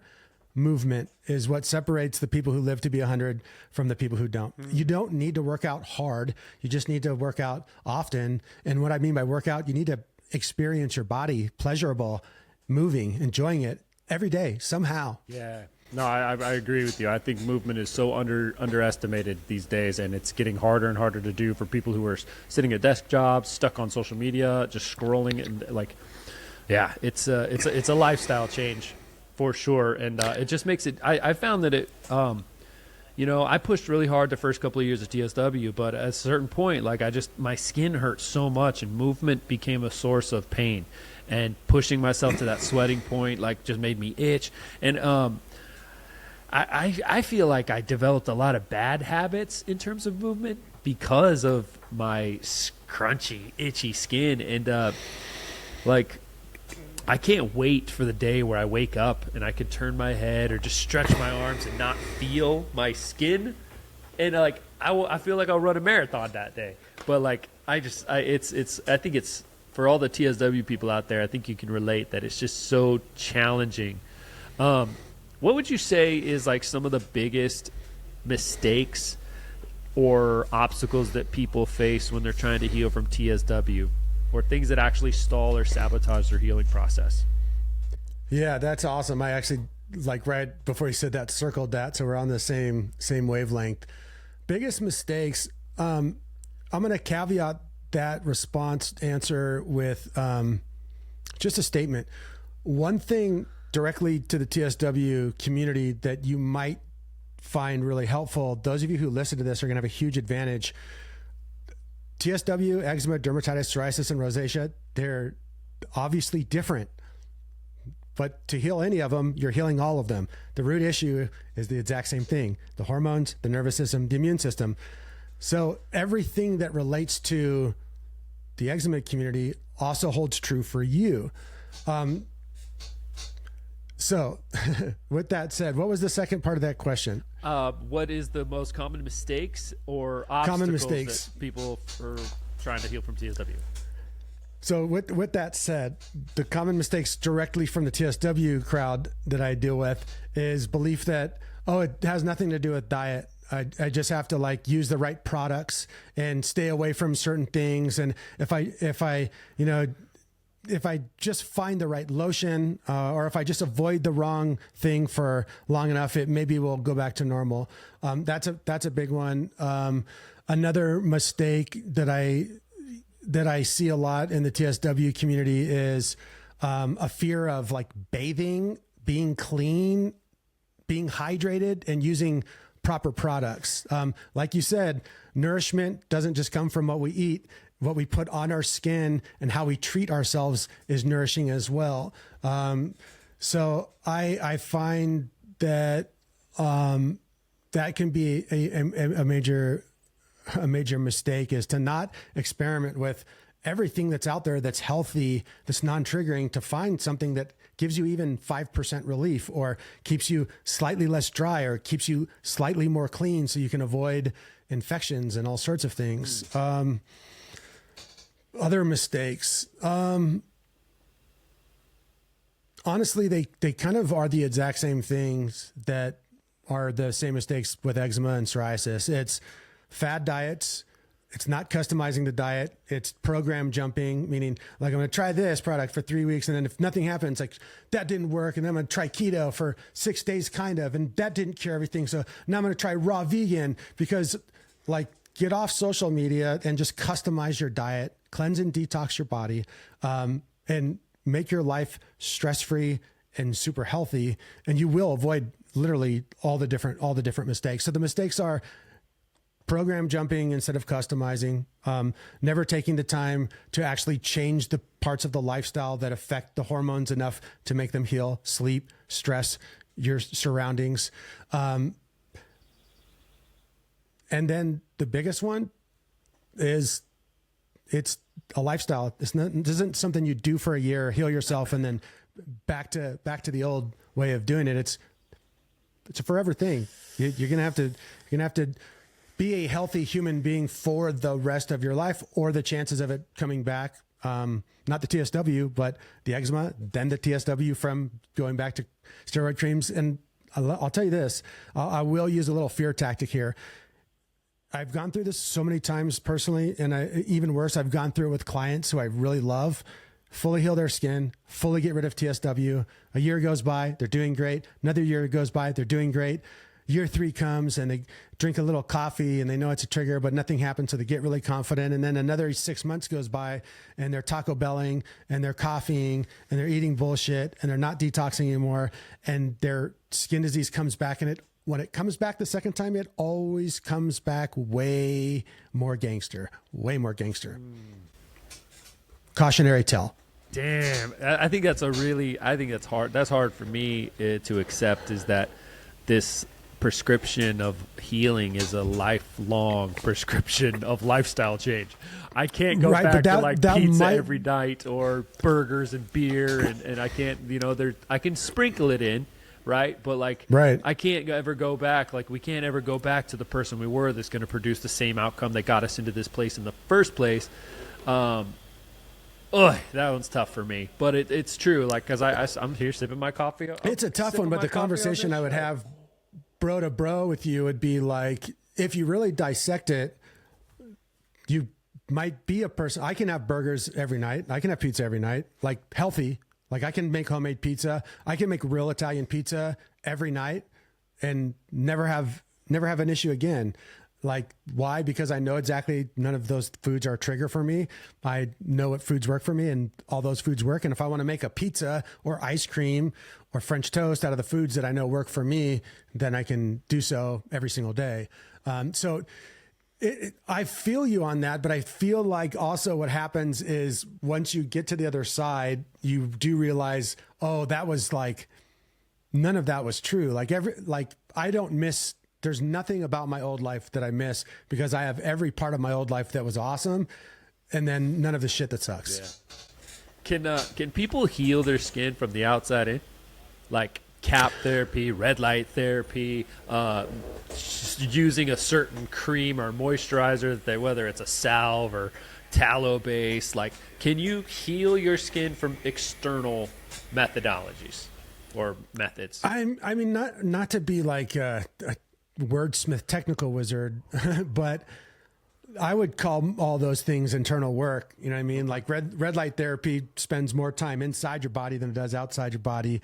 movement is what separates the people who live to be 100 from the people who don't. Mm-hmm. You don't need to work out hard. You just need to work out often. And what I mean by workout, you need to experience your body pleasurable, moving, enjoying it every day somehow. Yeah. No, I agree with you. I think movement is so underestimated these days, and it's getting harder and harder to do for people who are sitting at desk jobs, stuck on social media, just scrolling and like. Yeah, it's a lifestyle change for sure, and it just makes it. I found that it, you know, I pushed really hard the first couple of years of TSW, but at a certain point, like my skin hurt so much, and movement became a source of pain, and pushing myself to that sweating point like just made me itch, and I feel like I developed a lot of bad habits in terms of movement because of my crunchy, itchy skin, and like. I can't wait for the day where I wake up and I can turn my head or just stretch my arms and not feel my skin. And like, I feel like I'll run a marathon that day. But like, I think it's for all the TSW people out there, I think you can relate that it's just so challenging. What would you say is like some of the biggest mistakes or obstacles that people face when they're trying to heal from TSW, or things that actually stall or sabotage their healing process? Yeah, that's awesome. I actually, like right before you said that, circled that, so we're on the same wavelength. Biggest mistakes. I'm going to caveat that response answer with just a statement. One thing directly to the TSW community that you might find really helpful, those of you who listen to this are going to have a huge advantage. TSW, eczema, dermatitis, psoriasis, and rosacea, they're obviously different. But to heal any of them, you're healing all of them. The root issue is the exact same thing: the hormones, the nervous system, the immune system. So everything that relates to the eczema community also holds true for you. So with that said, what was the second part of that question? What is the most common mistakes or obstacles that people are trying to heal from TSW? So with that said, the common mistakes directly from the TSW crowd that I deal with is belief that, oh, it has nothing to do with diet. I just have to like use the right products and stay away from certain things. And if I just find the right lotion, or if I just avoid the wrong thing for long enough, it maybe will go back to normal. That's a big one. Another mistake that I see a lot in the TSW community is a fear of like bathing, being clean, being hydrated, and using proper products. Like you said, nourishment doesn't just come from what we eat. What we put on our skin and how we treat ourselves is nourishing as well. So I find that that can be a major mistake, is to not experiment with everything that's out there that's healthy, that's non-triggering, to find something that gives you even 5% relief, or keeps you slightly less dry, or keeps you slightly more clean so you can avoid infections and all sorts of things. Other mistakes. Honestly, they kind of are the exact same things that are the same mistakes with eczema and psoriasis. It's fad diets. It's not customizing the diet. It's program jumping, meaning like, I'm going to try this product for 3 weeks, and then if nothing happens, like that didn't work, and then I'm going to try keto for 6 days, kind of, and that didn't cure everything. So now I'm going to try raw vegan, because like, get off social media and just customize your diet, cleanse and detox your body, and make your life stress-free and super healthy. And you will avoid literally all the different mistakes. So the mistakes are program jumping instead of customizing, never taking the time to actually change the parts of the lifestyle that affect the hormones enough to make them heal: sleep, stress, your surroundings. And then the biggest one is, it's a lifestyle. This isn't something you do for a year, heal yourself, and then back to the old way of doing it. It's a forever thing. You're gonna have to be a healthy human being for the rest of your life, or the chances of it coming back. Not the TSW, but the eczema, then the TSW from going back to steroid creams. And I'll tell you this, I will use a little fear tactic here. I've gone through this so many times personally, and even worse, I've gone through it with clients who I really love. Fully heal their skin, fully get rid of TSW. A year goes by, they're doing great. Another year goes by, they're doing great. Year 3 comes, and they drink a little coffee, and they know it's a trigger, but nothing happens, so they get really confident. And then another 6 months goes by, and they're Taco Belling, and they're coffeeing, and they're eating bullshit, and they're not detoxing anymore, and their skin disease comes back, and when it comes back the second time, it always comes back way more gangster. Cautionary tale. Damn. I think that's hard. That's hard for me to accept, is that this prescription of healing is a lifelong prescription of lifestyle change. I can't go back to pizza every night, or burgers and beer, and I can't, I can sprinkle it in. Right. But I can't ever go back. Like, we can't ever go back to the person we were that's going to produce the same outcome that got us into this place in the first place. Oh, that one's tough for me, but it's true. Like, cause I'm here sipping my coffee. It's a tough one, but the conversation I would have bro to bro with you would be like, if you really dissect it, you might be a person. I can have burgers every night. I can have pizza every night, like healthy. Like I can make homemade pizza. I can make real Italian pizza every night and never have an issue again. Like, why? Because I know exactly none of those foods are a trigger for me. I know what foods work for me, and all those foods work. And if I want to make a pizza or ice cream or French toast out of the foods that I know work for me, then I can do so every single day. I feel you on that, but I feel like also what happens is once you get to the other side, you do realize, oh, that was like, none of that was true. Like I don't miss. There's nothing about my old life that I miss because I have every part of my old life that was awesome, and then none of the shit that sucks. Yeah. Can people heal their skin from the outside in, like cap therapy, red light therapy, using a certain cream or moisturizer that whether it's a salve or tallow base? Like, can you heal your skin from external methodologies or methods? I mean, not to be like a wordsmith technical wizard, but I would call all those things internal work. You know what I mean? Like red light therapy spends more time inside your body than it does outside your body.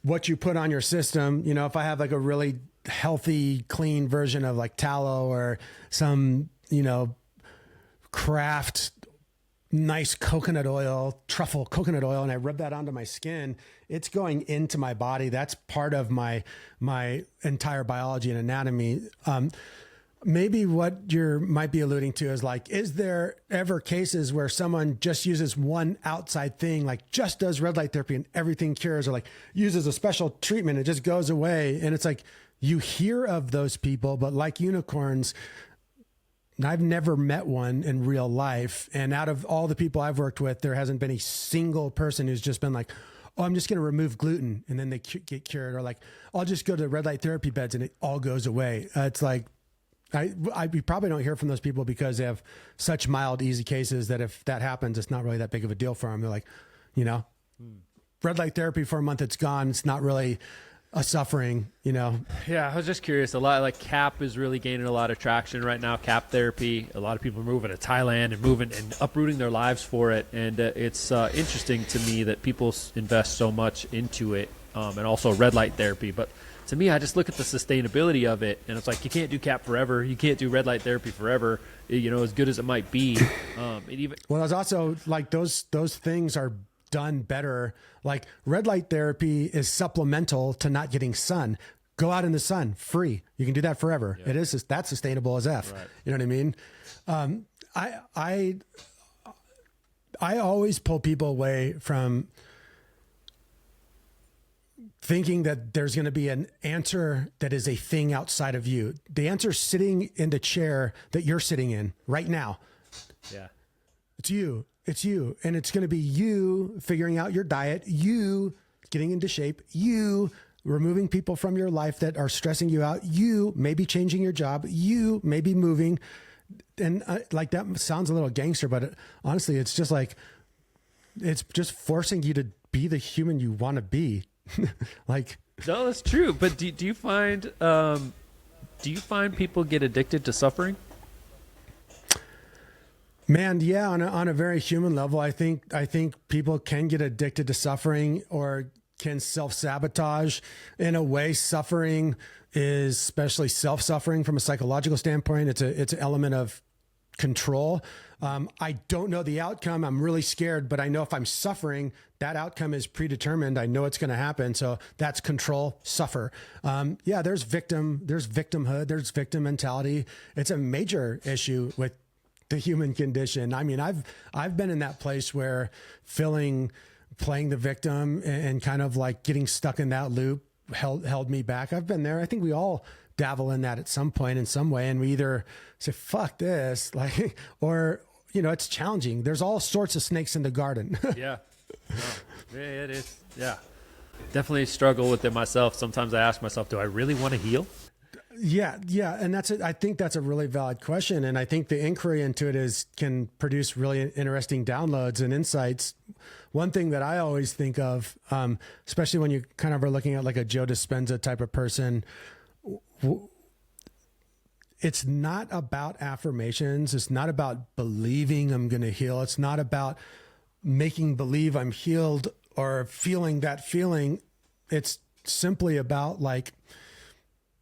What you put on your system, you know, if I have like a really healthy, clean version of like tallow or some, you know, craft nice coconut oil, truffle coconut oil, and I rub that onto my skin, it's going into my body. That's part of my entire biology and anatomy. Maybe what you might be alluding to is like, is there ever cases where someone just uses one outside thing, like just does red light therapy and everything cures, or like uses a special treatment, it just goes away? And it's like, you hear of those people, but like unicorns, I've never met one in real life. And out of all the people I've worked with, there hasn't been a single person who's just been like, oh, I'm just going to remove gluten, and then they get cured. Or like, I'll just go to red light therapy beds and it all goes away. It's like, we probably don't hear from those people because they have such mild, easy cases that if that happens, it's not really that big of a deal for them. They're like, you know, red light therapy for a month, it's gone. It's not really a suffering, you know? Yeah, I was just curious. A lot like CAP is really gaining a lot of traction right now. CAP therapy. A lot of people are moving to Thailand and moving and uprooting their lives for it. And it's interesting to me that people invest so much into it, and also red light therapy. But to me, I just look at the sustainability of it, and it's like, you can't do CAP forever. You can't do red light therapy forever. You know, as good as it might be. Well, it's also like those things are done better. Like red light therapy is supplemental to not getting sun. Go out in the sun, free. You can do that forever. Yeah. It is that's sustainable as F. Right. You know what I mean? I always pull people away from thinking that there's going to be an answer that is a thing outside of you. The answer's sitting in the chair that you're sitting in right now. Yeah. It's you. It's you. And it's going to be you figuring out your diet, you getting into shape, you removing people from your life that are stressing you out, you maybe changing your job, you maybe moving. And like that sounds a little gangster, but honestly, it's just like, it's just forcing you to be the human you want to be. Like, no, that's true. But do you find people get addicted to suffering? Man, yeah, on a very human level, I think people can get addicted to suffering or can self-sabotage. In a way, suffering is, especially self-suffering from a psychological standpoint, it's an element of control. I don't know the outcome. I'm really scared, but I know if I'm suffering, that outcome is predetermined. I know it's going to happen. So that's control, suffer. Yeah, there's victimhood, there's victim mentality. It's a major issue with the human condition. I mean, I've been in that place where playing the victim and kind of like getting stuck in that loop held me back. I've been there. I think we all dabble in that at some point in some way. And we either say, fuck this, like, or, you know, it's challenging. There's all sorts of snakes in the garden. Yeah. No, it is. Yeah. Definitely struggle with it myself. Sometimes I ask myself, do I really want to heal? Yeah, and I think that's a really valid question, and I think the inquiry into it can produce really interesting downloads and insights. One thing that I always think of, especially when you kind of are looking at like a Joe Dispenza type of person, it's not about affirmations. It's not about believing I'm going to heal. It's not about making believe I'm healed or feeling that feeling. It's simply about like,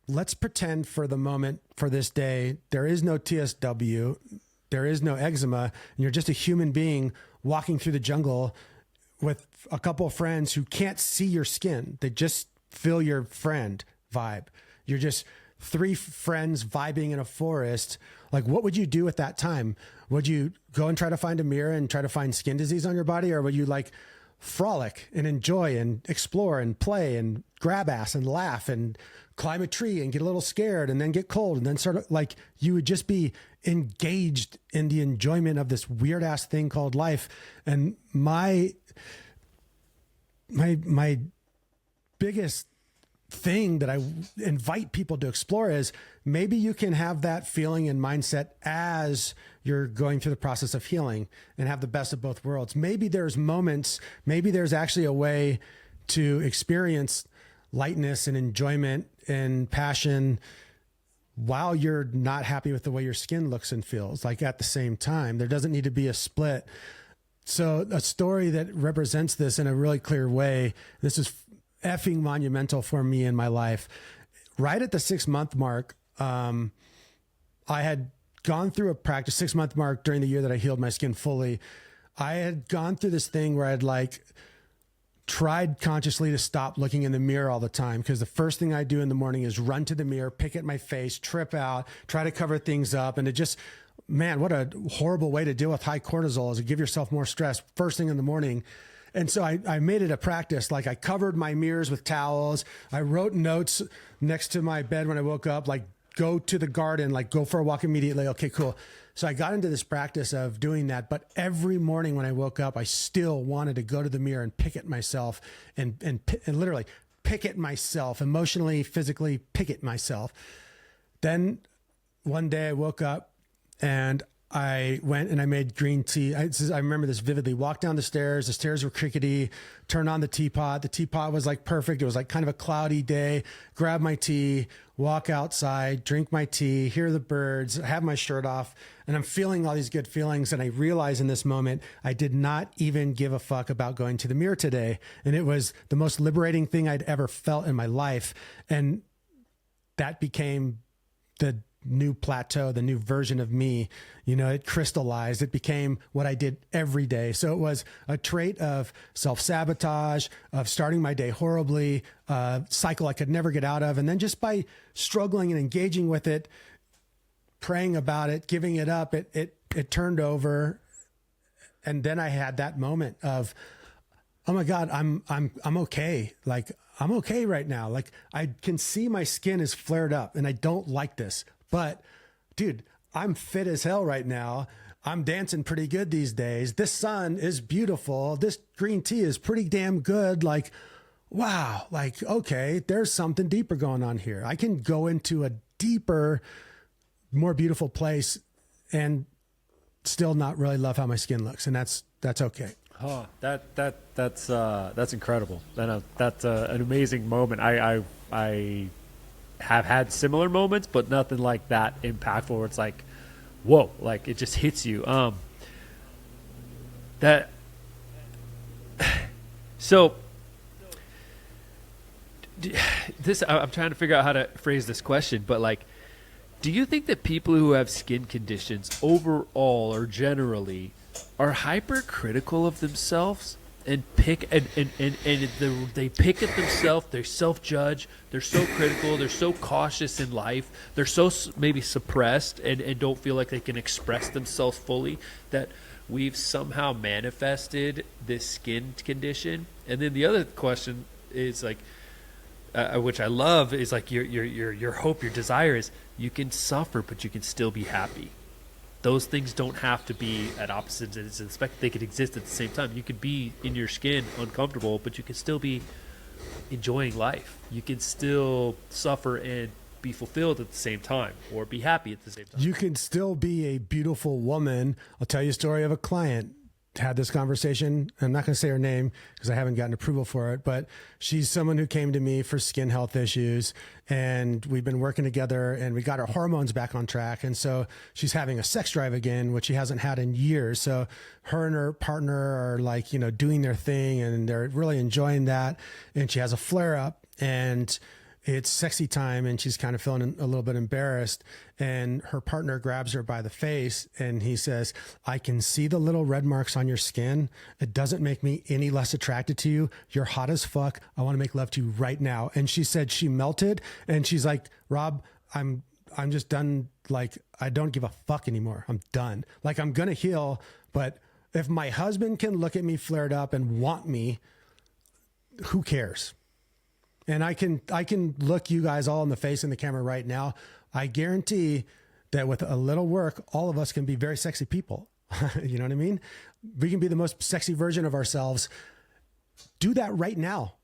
let's pretend for the moment, for this day, there is no TSW, there is no eczema, and you're just a human being walking through the jungle with a couple of friends who can't see your skin. They just feel your friend vibe. You're just three friends vibing in a forest. Like, what would you do at that time? Would you go and try to find a mirror and try to find skin disease on your body? Or would you like frolic and enjoy and explore and play and grab ass and laugh and climb a tree and get a little scared and then get cold and then sort of like you would just be engaged in the enjoyment of this weird ass thing called life. And my biggest thing that I invite people to explore is maybe you can have that feeling and mindset as you're going through the process of healing and have the best of both worlds. Maybe there's moments, maybe there's actually a way to experience lightness and enjoyment and passion while you're not happy with the way your skin looks and feels, like at the same time. There doesn't need to be a split. So a story that represents this in a really clear way, this is effing monumental for me in my life. Right at the 6-month mark, I had gone through a practice 6-month mark during the year that I healed my skin fully. I had gone through this thing where I'd like tried consciously to stop looking in the mirror all the time, because the first thing I do in the morning is run to the mirror, pick at my face, trip out, try to cover things up. And it just, man, what a horrible way to deal with high cortisol, is to give yourself more stress first thing in the morning. And so I made it a practice. Like I covered my mirrors with towels. I wrote notes next to my bed when I woke up, like go to the garden, like go for a walk immediately. Okay, cool. So I got into this practice of doing that. But every morning when I woke up, I still wanted to go to the mirror and pick at myself and literally pick at myself, emotionally, physically pick at myself. Then one day I woke up and I went and I made green tea. I remember this vividly. Walked down the stairs were crickety, turned on the teapot. The teapot was like perfect. It was like kind of a cloudy day. Grab my tea, walk outside, drink my tea, hear the birds, have my shirt off. And I'm feeling all these good feelings. And I realize in this moment, I did not even give a fuck about going to the mirror today. And it was the most liberating thing I'd ever felt in my life. And that became the new plateau, the new version of me. You know, it crystallized. It became what I did every day. So it was a trait of self-sabotage, of starting my day horribly, cycle I could never get out of. And then just by struggling and engaging with it, praying about it, giving it up, it turned over. And then I had that moment of, oh my God, I'm okay. Like I'm okay right now. Like I can see my skin is flared up and I don't like this. But dude, I'm fit as hell right now. I'm dancing pretty good these days. This sun is beautiful. This green tea is pretty damn good. Like, wow, like, okay, there's something deeper going on here. I can go into a deeper, more beautiful place and still not really love how my skin looks. And that's okay. Oh, that's incredible. That's an amazing moment. I have had similar moments, but nothing like that impactful where it's like, whoa, like it just hits you. So this, I'm trying to figure out how to phrase this question, but like, do you think that people who have skin conditions overall or generally are hypercritical of themselves and they pick at themselves, they self-judge, they're so critical, they're so cautious in life, they're so maybe suppressed and don't feel like they can express themselves fully, that we've somehow manifested this skin condition? And then the other question is like, which I love, is like your hope, your desire is you can suffer, but you can still be happy. Those things don't have to be at opposite ends. They could exist at the same time. You could be in your skin uncomfortable, but you can still be enjoying life. You can still suffer and be fulfilled at the same time or be happy at the same time. You can still be a beautiful woman. I'll tell you a story of a client. Had this conversation. I'm not going to say her name because I haven't gotten approval for it, but she's someone who came to me for skin health issues, and we've been working together, and we got her hormones back on track. And so she's having a sex drive again, which she hasn't had in years. So her and her partner are like, you know, doing their thing, and they're really enjoying that. And she has a flare up, and it's sexy time, and she's kind of feeling a little bit embarrassed, and her partner grabs her by the face and he says, I can see the little red marks on your skin. It doesn't make me any less attracted to you. You're hot as fuck. I want to make love to you right now. And she said she melted, and she's like, Rob, I'm just done. Like, I don't give a fuck anymore. I'm done. Like, I'm going to heal. But if my husband can look at me flared up and want me, who cares? And I can look you guys all in the face in the camera right now. I guarantee that with a little work, all of us can be very sexy people. You know what I mean? We can be the most sexy version of ourselves. Do that right now.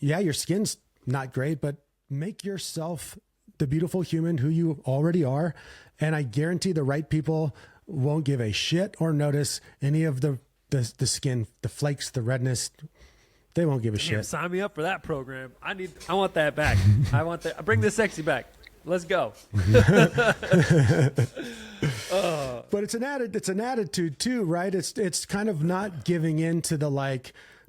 Yeah, your skin's not great, but make yourself the beautiful human who you already are. And I guarantee the right people won't give a shit or notice any of the skin, the flakes, the redness. They won't give a shit. Sign me up for that program. I want that back. I want that. Bring the sexy back. Let's go. But it's an attitude too, right? It's kind of not giving in to the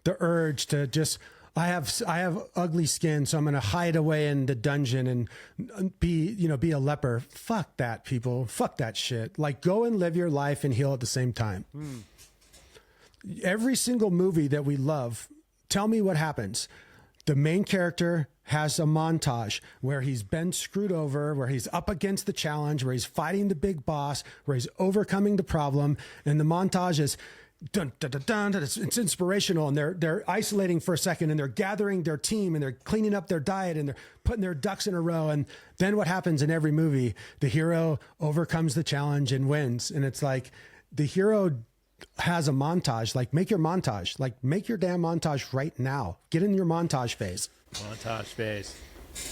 urge to just, I have ugly skin, so I'm going to hide away in the dungeon and be a leper. Fuck that, people. Fuck that shit. Like, go and live your life and heal at the same time. Every single movie that we love, tell me what happens. The main character has a montage where he's been screwed over, where he's up against the challenge, where he's fighting the big boss, where he's overcoming the problem. And the montage is dun, dun, dun, dun, dun. It's inspirational. And they're isolating for a second, and they're gathering their team, and they're cleaning up their diet, and they're putting their ducks in a row. And then what happens in every movie? The hero overcomes the challenge and wins. And it's like the hero has a montage. Like, make your montage. Like, make your damn montage right now. Get in your montage phase. Montage phase.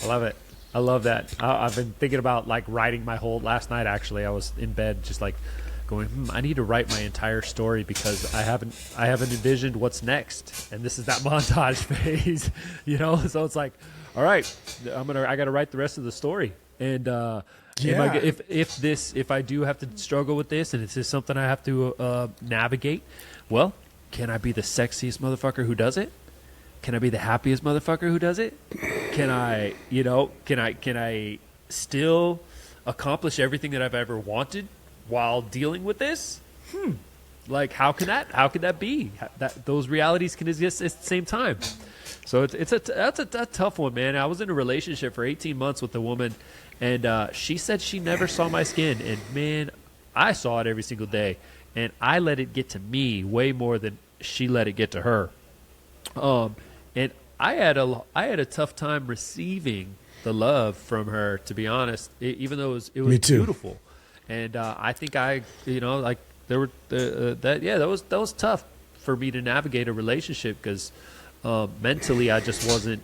I love it. I love that. I've been thinking about writing my whole last night. Actually, I was in bed just going, I need to write my entire story because I haven't envisioned what's next, and this is that montage phase, So it's like, all right, I got to write the rest of the story, and yeah. If I do have to struggle with this, and it's just something I have to navigate, well, can I be the sexiest motherfucker who does it? Can I be the happiest motherfucker who does it? Can I still accomplish everything that I've ever wanted while dealing with this? Like, how can that be? Those realities can exist at the same time. So that's a tough one, man. I was in a relationship for 18 months with a woman, and she said she never saw my skin, and man, I saw it every single day, and I let it get to me way more than she let it get to her. And I had a tough time receiving the love from her, to be honest, even though it was beautiful. And I think that was tough for me to navigate a relationship because mentally I just wasn't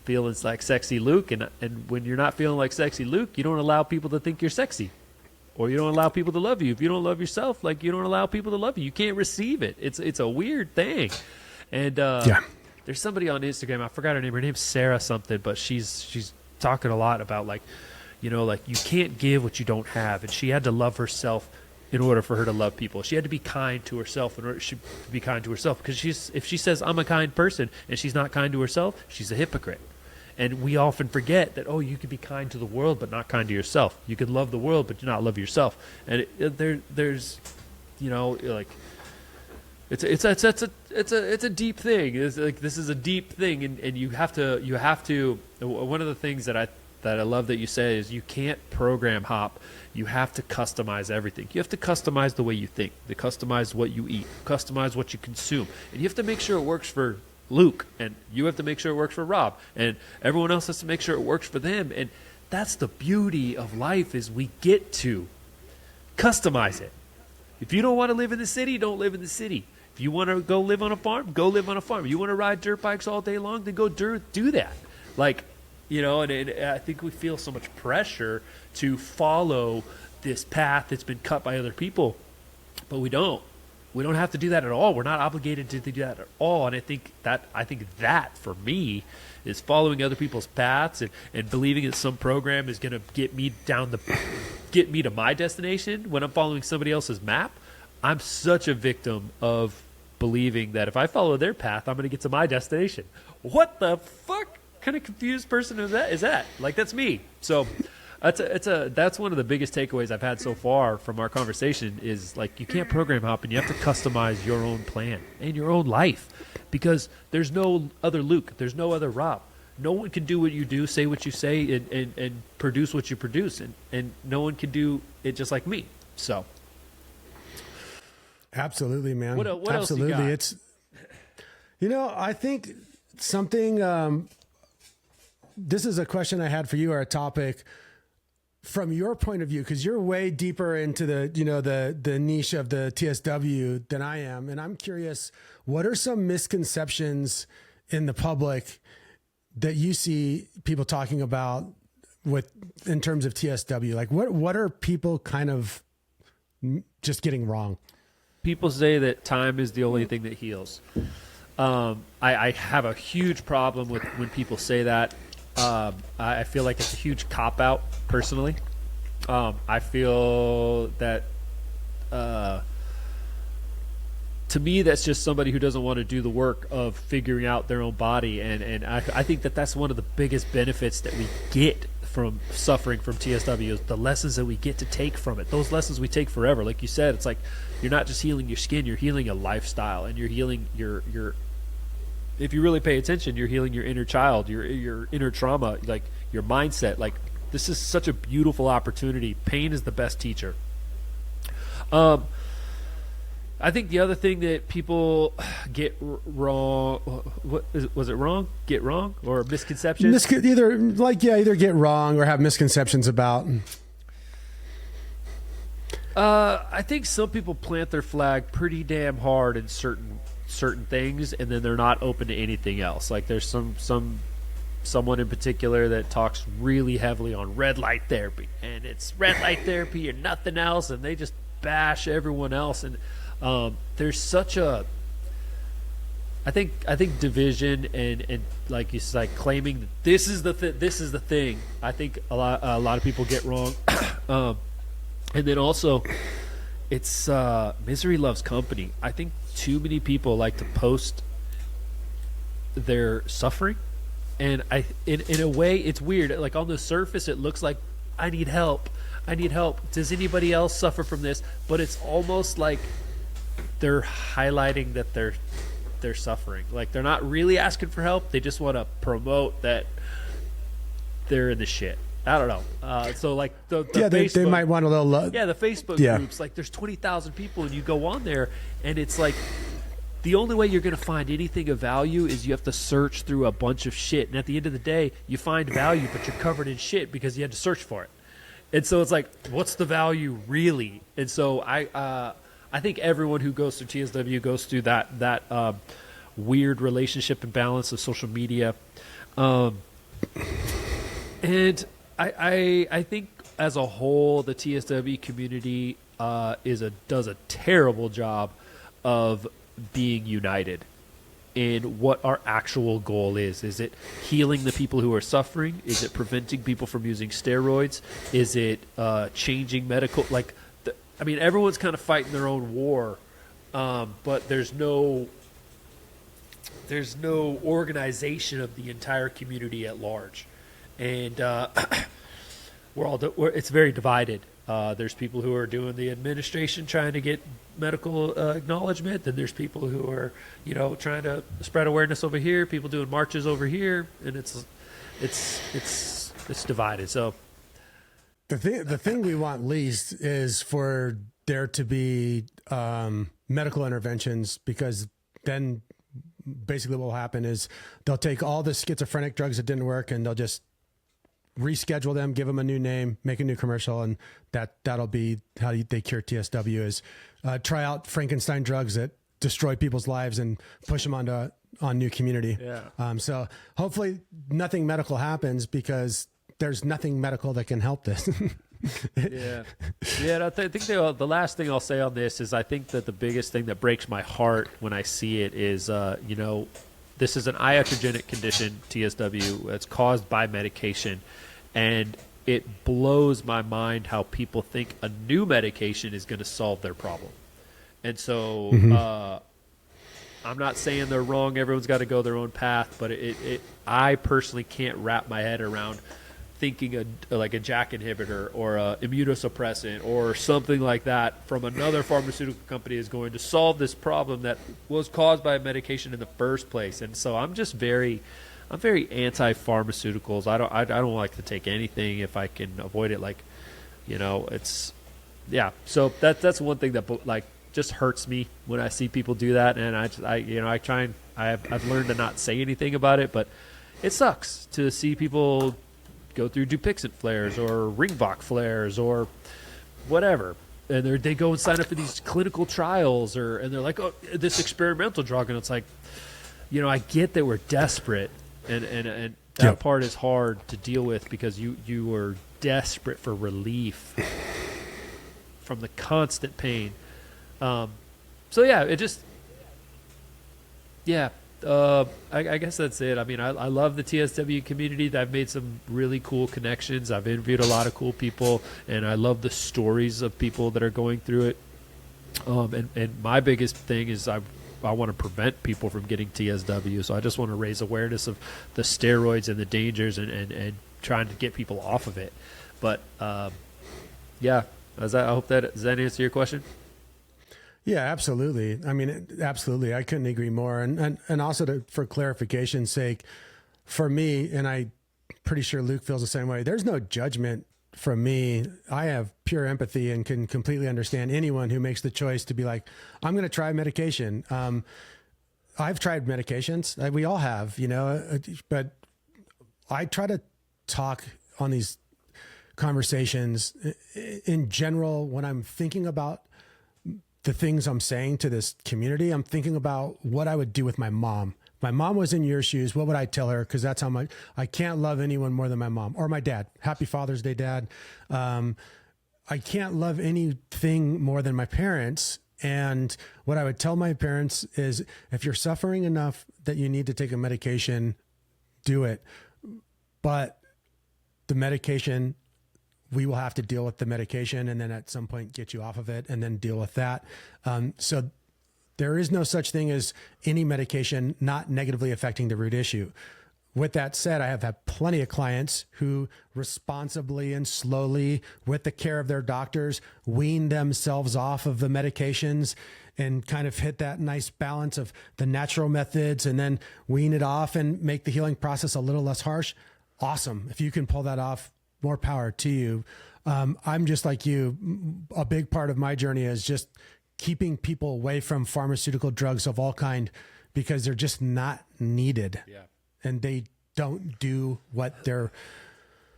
feeling like sexy Luke. And when you're not feeling like sexy Luke, you don't allow people to think you're sexy, or you don't allow people to love you. If you don't love yourself, you don't allow people to love you. You can't receive it. It's a weird thing. And there's somebody on Instagram, I forgot her name. Her name's Sarah something, but she's talking a lot about you can't give what you don't have. And she had to love herself in order for her to love people. She had to be kind to herself in order to be kind to herself. Because if she says, I'm a kind person, and she's not kind to herself, she's a hypocrite. And we often forget that, you can be kind to the world, but not kind to yourself. You can love the world, but not love yourself. And there's it's a deep thing. This is a deep thing, and you have to. One of the things that I love that you say is you can't program hop. You have to customize everything. You have to customize the way you think, to customize what you eat, customize what you consume, and you have to make sure it works for Luke, and you have to make sure it works for Rob, and everyone else has to make sure it works for them. And that's the beauty of life, is we get to customize it. If you don't want to live in the city, don't live in the city. If you want to go live on a farm, go live on a farm. You want to ride dirt bikes all day long, then go do that. you know, and I think we feel so much pressure to follow this path that's been cut by other people, but we don't. We don't have to do that at all. We're not obligated to do that at all. And I think that for me is following other people's paths and believing that some program is going to get me to my destination when I'm following somebody else's map. I'm such a victim of believing that if I follow their path, I'm going to get to my destination. What the fuck kind of confused person is that? Like, that's me. So that's one of the biggest takeaways I've had so far from our conversation is, like, you can't program hop, and you have to customize your own plan and your own life, because there's no other Luke, there's no other Rob. No one can do what you do, say what you say, and produce what you produce, and no one can do it just like me. So absolutely, man. What absolutely. else you got? It's, you know, I think something, this is a question I had for you, or a topic from your point of view, because you're way deeper into the, you know, the niche of the TSW than I am. And I'm curious, what are some misconceptions in the public that you see people talking about in terms of TSW? Like, what are people kind of just getting wrong? People say that time is the only thing that heals. I have a huge problem with when people say that. I feel like it's a huge cop-out, personally. I feel that, to me, that's just somebody who doesn't want to do the work of figuring out their own body. And I think that that's one of the biggest benefits that we get from suffering from TSW, is the lessons that we get to take from it. Those lessons we take forever. Like you said, it's like you're not just healing your skin, you're healing a lifestyle, and you're healing your if you really pay attention, you're healing your inner child, your inner trauma, like your mindset. Like, this is such a beautiful opportunity. Pain is the best teacher. I think the other thing that people get wrong, was it wrong? Get wrong or misconception? Either get wrong or have misconceptions about. I think some people plant their flag pretty damn hard in certain things, and then they're not open to anything else. Like, there's someone in particular that talks really heavily on red light therapy, and it's red light therapy and nothing else, and they just bash everyone else. And there's such a, I think division and like, it's like claiming that this is the thing. I think a lot of people get wrong. And then also, it's misery loves company. I think too many people like to post their suffering, and in a way, it's weird. Like, on the surface, it looks like I need help. Does anybody else suffer from this? But it's almost like they're highlighting that they're suffering. Like, they're not really asking for help. They just want to promote that they're in the shit. I don't know. So, like, the Facebook, they might want a little. The Facebook groups, like, there's 20,000 people, and you go on there, and it's like, the only way you're going to find anything of value is you have to search through a bunch of shit. And at the end of the day, you find value, but you're covered in shit because you had to search for it. And so it's like, what's the value really? And so I think everyone who goes through TSW goes through that weird relationship imbalance of social media. And I think as a whole, the TSW community does a terrible job of being united in what our actual goal is. Is it healing the people who are suffering? Is it preventing people from using steroids? Is it changing medical? Like, everyone's kind of fighting their own war, but there's no organization of the entire community at large. And it's very divided. There's people who are doing the administration, trying to get medical acknowledgement. Then there's people who are, trying to spread awareness over here. People doing marches over here, and it's divided. So the thing we want least is for there to be medical interventions, because then basically what will happen is they'll take all the schizophrenic drugs that didn't work, and they'll just reschedule them, give them a new name, make a new commercial, and that'll be how they cure TSW, is try out Frankenstein drugs that destroy people's lives and push them on new community. Yeah. So hopefully nothing medical happens, because there's nothing medical that can help this. Yeah. Yeah. I think the last thing I'll say on this is, I think that the biggest thing that breaks my heart when I see it is, this is an iatrogenic condition, TSW. It's caused by medication. And it blows my mind how people think a new medication is going to solve their problem. And so I'm not saying they're wrong. Everyone's got to go their own path. But I personally can't wrap my head around thinking like a JAK inhibitor or a immunosuppressant or something like that from another pharmaceutical company is going to solve this problem that was caused by a medication in the first place. And so I'm very anti-pharmaceuticals. I don't like to take anything if I can avoid it. Like, it's, yeah. So that's one thing that like just hurts me when I see people do that. And I've learned to not say anything about it, but it sucks to see people go through Dupixent flares or Ringvox flares or whatever, and they go and sign up for these clinical trials, and they're like, oh, this experimental drug, and it's like, I get that we're desperate, and that part is hard to deal with, because you are desperate for relief from the constant pain. So yeah, I guess that's it. I mean, I love the TSW community. I've made some really cool connections. I've interviewed a lot of cool people, and I love the stories of people that are going through it. And my biggest thing is I want to prevent people from getting TSW. So I just want to raise awareness of the steroids and the dangers, and trying to get people off of it. But yeah, I hope does that answer your question? Yeah, absolutely. I mean, absolutely. I couldn't agree more. And also for clarification's sake, for me, and I'm pretty sure Luke feels the same way, there's no judgment from me. I have pure empathy and can completely understand anyone who makes the choice to be like, I'm going to try medication. I've tried medications. We all have, but I try to talk on these conversations in general when I'm thinking about the things I'm saying to this community. I'm thinking about what I would do with my mom. My mom was in your shoes. What would I tell her? Because that's how much I can't love anyone more than my mom or my dad. Happy Father's Day, Dad. I can't love anything more than my parents. And what I would tell my parents is, if you're suffering enough that you need to take a medication, do it. But the medication, we will have to deal with the medication, and then at some point get you off of it, and then deal with that. So there is no such thing as any medication not negatively affecting the root issue. With that said, I have had plenty of clients who responsibly and slowly, with the care of their doctors, wean themselves off of the medications and kind of hit that nice balance of the natural methods, and then wean it off and make the healing process a little less harsh. Awesome. If you can pull that off, more power to you. I'm just like you. A big part of my journey is just keeping people away from pharmaceutical drugs of all kind, because they're just not needed. Yeah. And they don't do what they're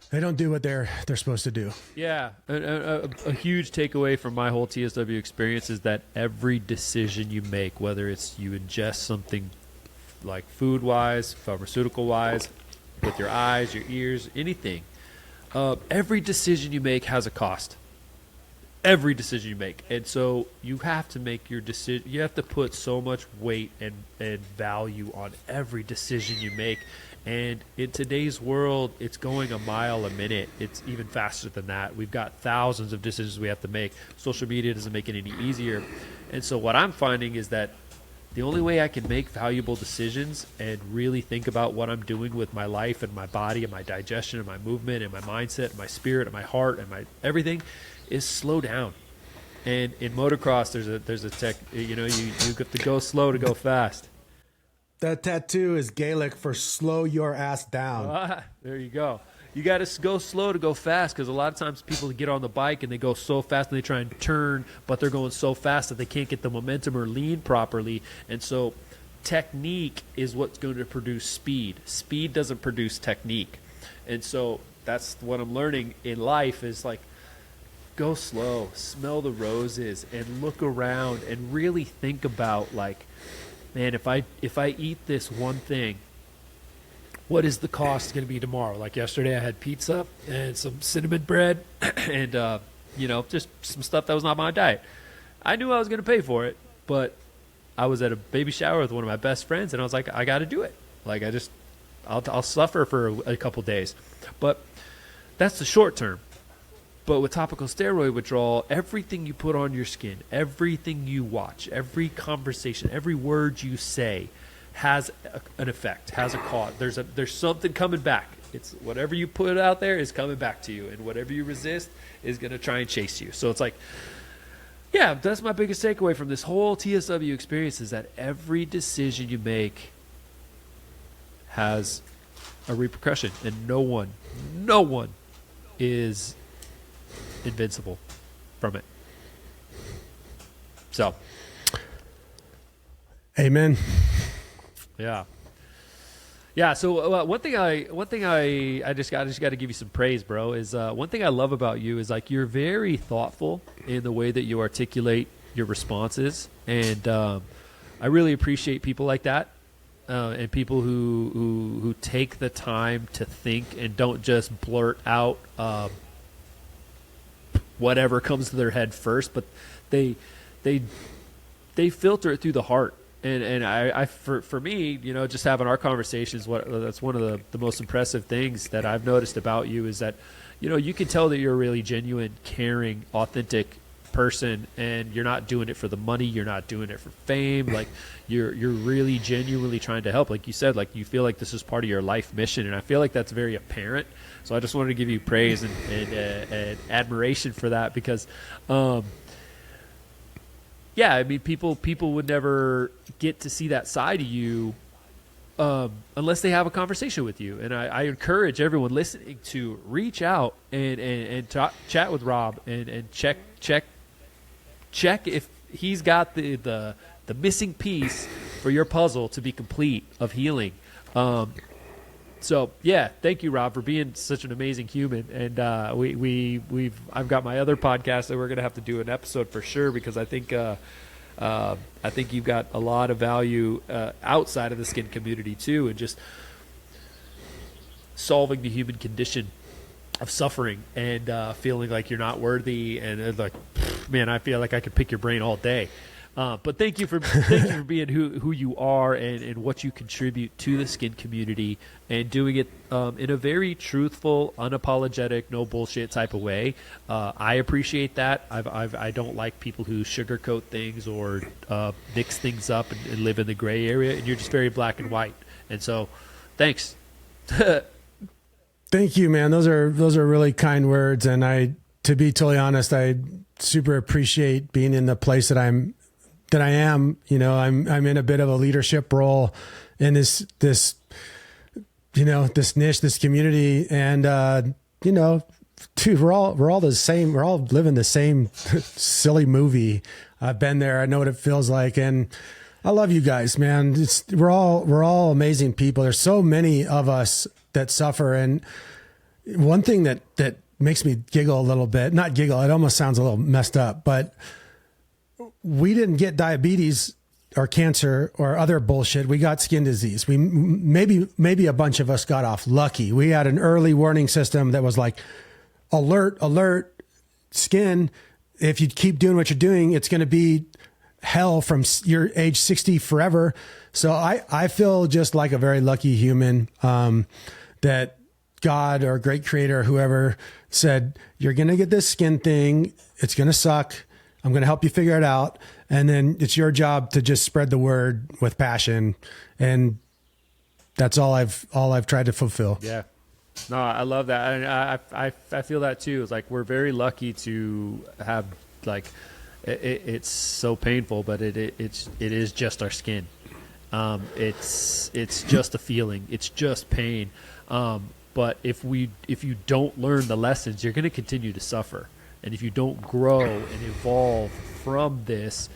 supposed to do. Yeah. A huge takeaway from my whole TSW experience is that every decision you make, whether it's you ingest something like food-wise, pharmaceutical-wise, with your eyes, your ears, anything, every decision you make has a cost. Every decision you make. And so you have to make your decision. You have to put so much weight and value on every decision you make. And in today's world, it's going a mile a minute. It's even faster than that. We've got thousands of decisions we have to make. Social media doesn't make it any easier. And so what I'm finding is that the only way I can make valuable decisions and really think about what I'm doing with my life and my body and my digestion and my movement and my mindset and my spirit and my heart and my everything is slow down. And in motocross, there's a tech, you have to go slow to go fast. That tattoo is Gaelic for slow your ass down. There you go. You got to go slow to go fast, because a lot of times people get on the bike and they go so fast and they try and turn, but they're going so fast that they can't get the momentum or lean properly. And so technique is what's going to produce speed. Speed doesn't produce technique. And so that's what I'm learning in life is like, go slow, smell the roses, and look around and really think about, like, man, if I eat this one thing, what is the cost going to be tomorrow? Like yesterday I had pizza and some cinnamon bread and, just some stuff that was not my diet. I knew I was going to pay for it, but I was at a baby shower with one of my best friends, and I was like, I got to do it. Like, I'll suffer for a couple days. But that's the short term. But with topical steroid withdrawal, everything you put on your skin, everything you watch, every conversation, every word you say has an effect, has a cause. There's something coming back. It's whatever you put out there is coming back to you, and whatever you resist is going to try and chase you. So it's like, yeah, that's my biggest takeaway from this whole TSW experience, is that every decision you make has a repercussion, and no one is invincible from it. So, amen. Yeah. So one thing I just got to give you some praise, bro. Is one thing I love about you is, like, you're very thoughtful in the way that you articulate your responses, and I really appreciate people like that, and people who take the time to think and don't just blurt out whatever comes to their head first, but they filter it through the heart. And I for me, just having our conversations, that's one of the most impressive things that I've noticed about you, is that, you can tell that you're a really genuine, caring, authentic person, and you're not doing it for the money, you're not doing it for fame. Like, you're really genuinely trying to help. Like you said, like, you feel like this is part of your life mission, and I feel like that's very apparent. So I just wanted to give you praise and admiration for that, because yeah, I mean, people would never get to see that side of you unless they have a conversation with you. And I encourage everyone listening to reach out and chat with Rob and check if he's got the missing piece for your puzzle to be complete of healing. So yeah, thank you, Rob, for being such an amazing human. And I've got my other podcast that we're gonna have to do an episode for sure, because I think you've got a lot of value outside of the skin community too, and just solving the human condition of suffering and feeling like you're not worthy, and like, man, I feel like I could pick your brain all day. But thank you for being who you are and what you contribute to the skin community, and doing it in a very truthful, unapologetic, no bullshit type of way. I appreciate that. I don't like people who sugarcoat things or mix things up and live in the gray area. And you're just very black and white. And so, thanks. Thank you, man. Those are really kind words. And to be totally honest, I super appreciate being in the place that I am. I'm in a bit of a leadership role in this niche, this community. And, dude, we're all the same. We're all living the same silly movie. I've been there. I know what it feels like. And I love you guys, man. We're all amazing people. There's so many of us that suffer. And one thing that makes me giggle a little bit, not giggle, it almost sounds a little messed up, but we didn't get diabetes or cancer or other bullshit. We got skin disease. We maybe a bunch of us got off lucky. We had an early warning system that was like, alert, skin. If you keep doing what you're doing, it's going to be hell from your age 60 forever. So I feel just like a very lucky human, that God or great creator, whoever said, you're going to get this skin thing. It's going to suck. I'm going to help you figure it out. And then it's your job to just spread the word with passion. And that's all I've tried to fulfill. Yeah. No, I love that. And I feel that too. It's like, we're very lucky to have, like, it's so painful, but it is just our skin. It's just a feeling. It's just pain. But if you don't learn the lessons, you're going to continue to suffer. And if you don't grow and evolve from this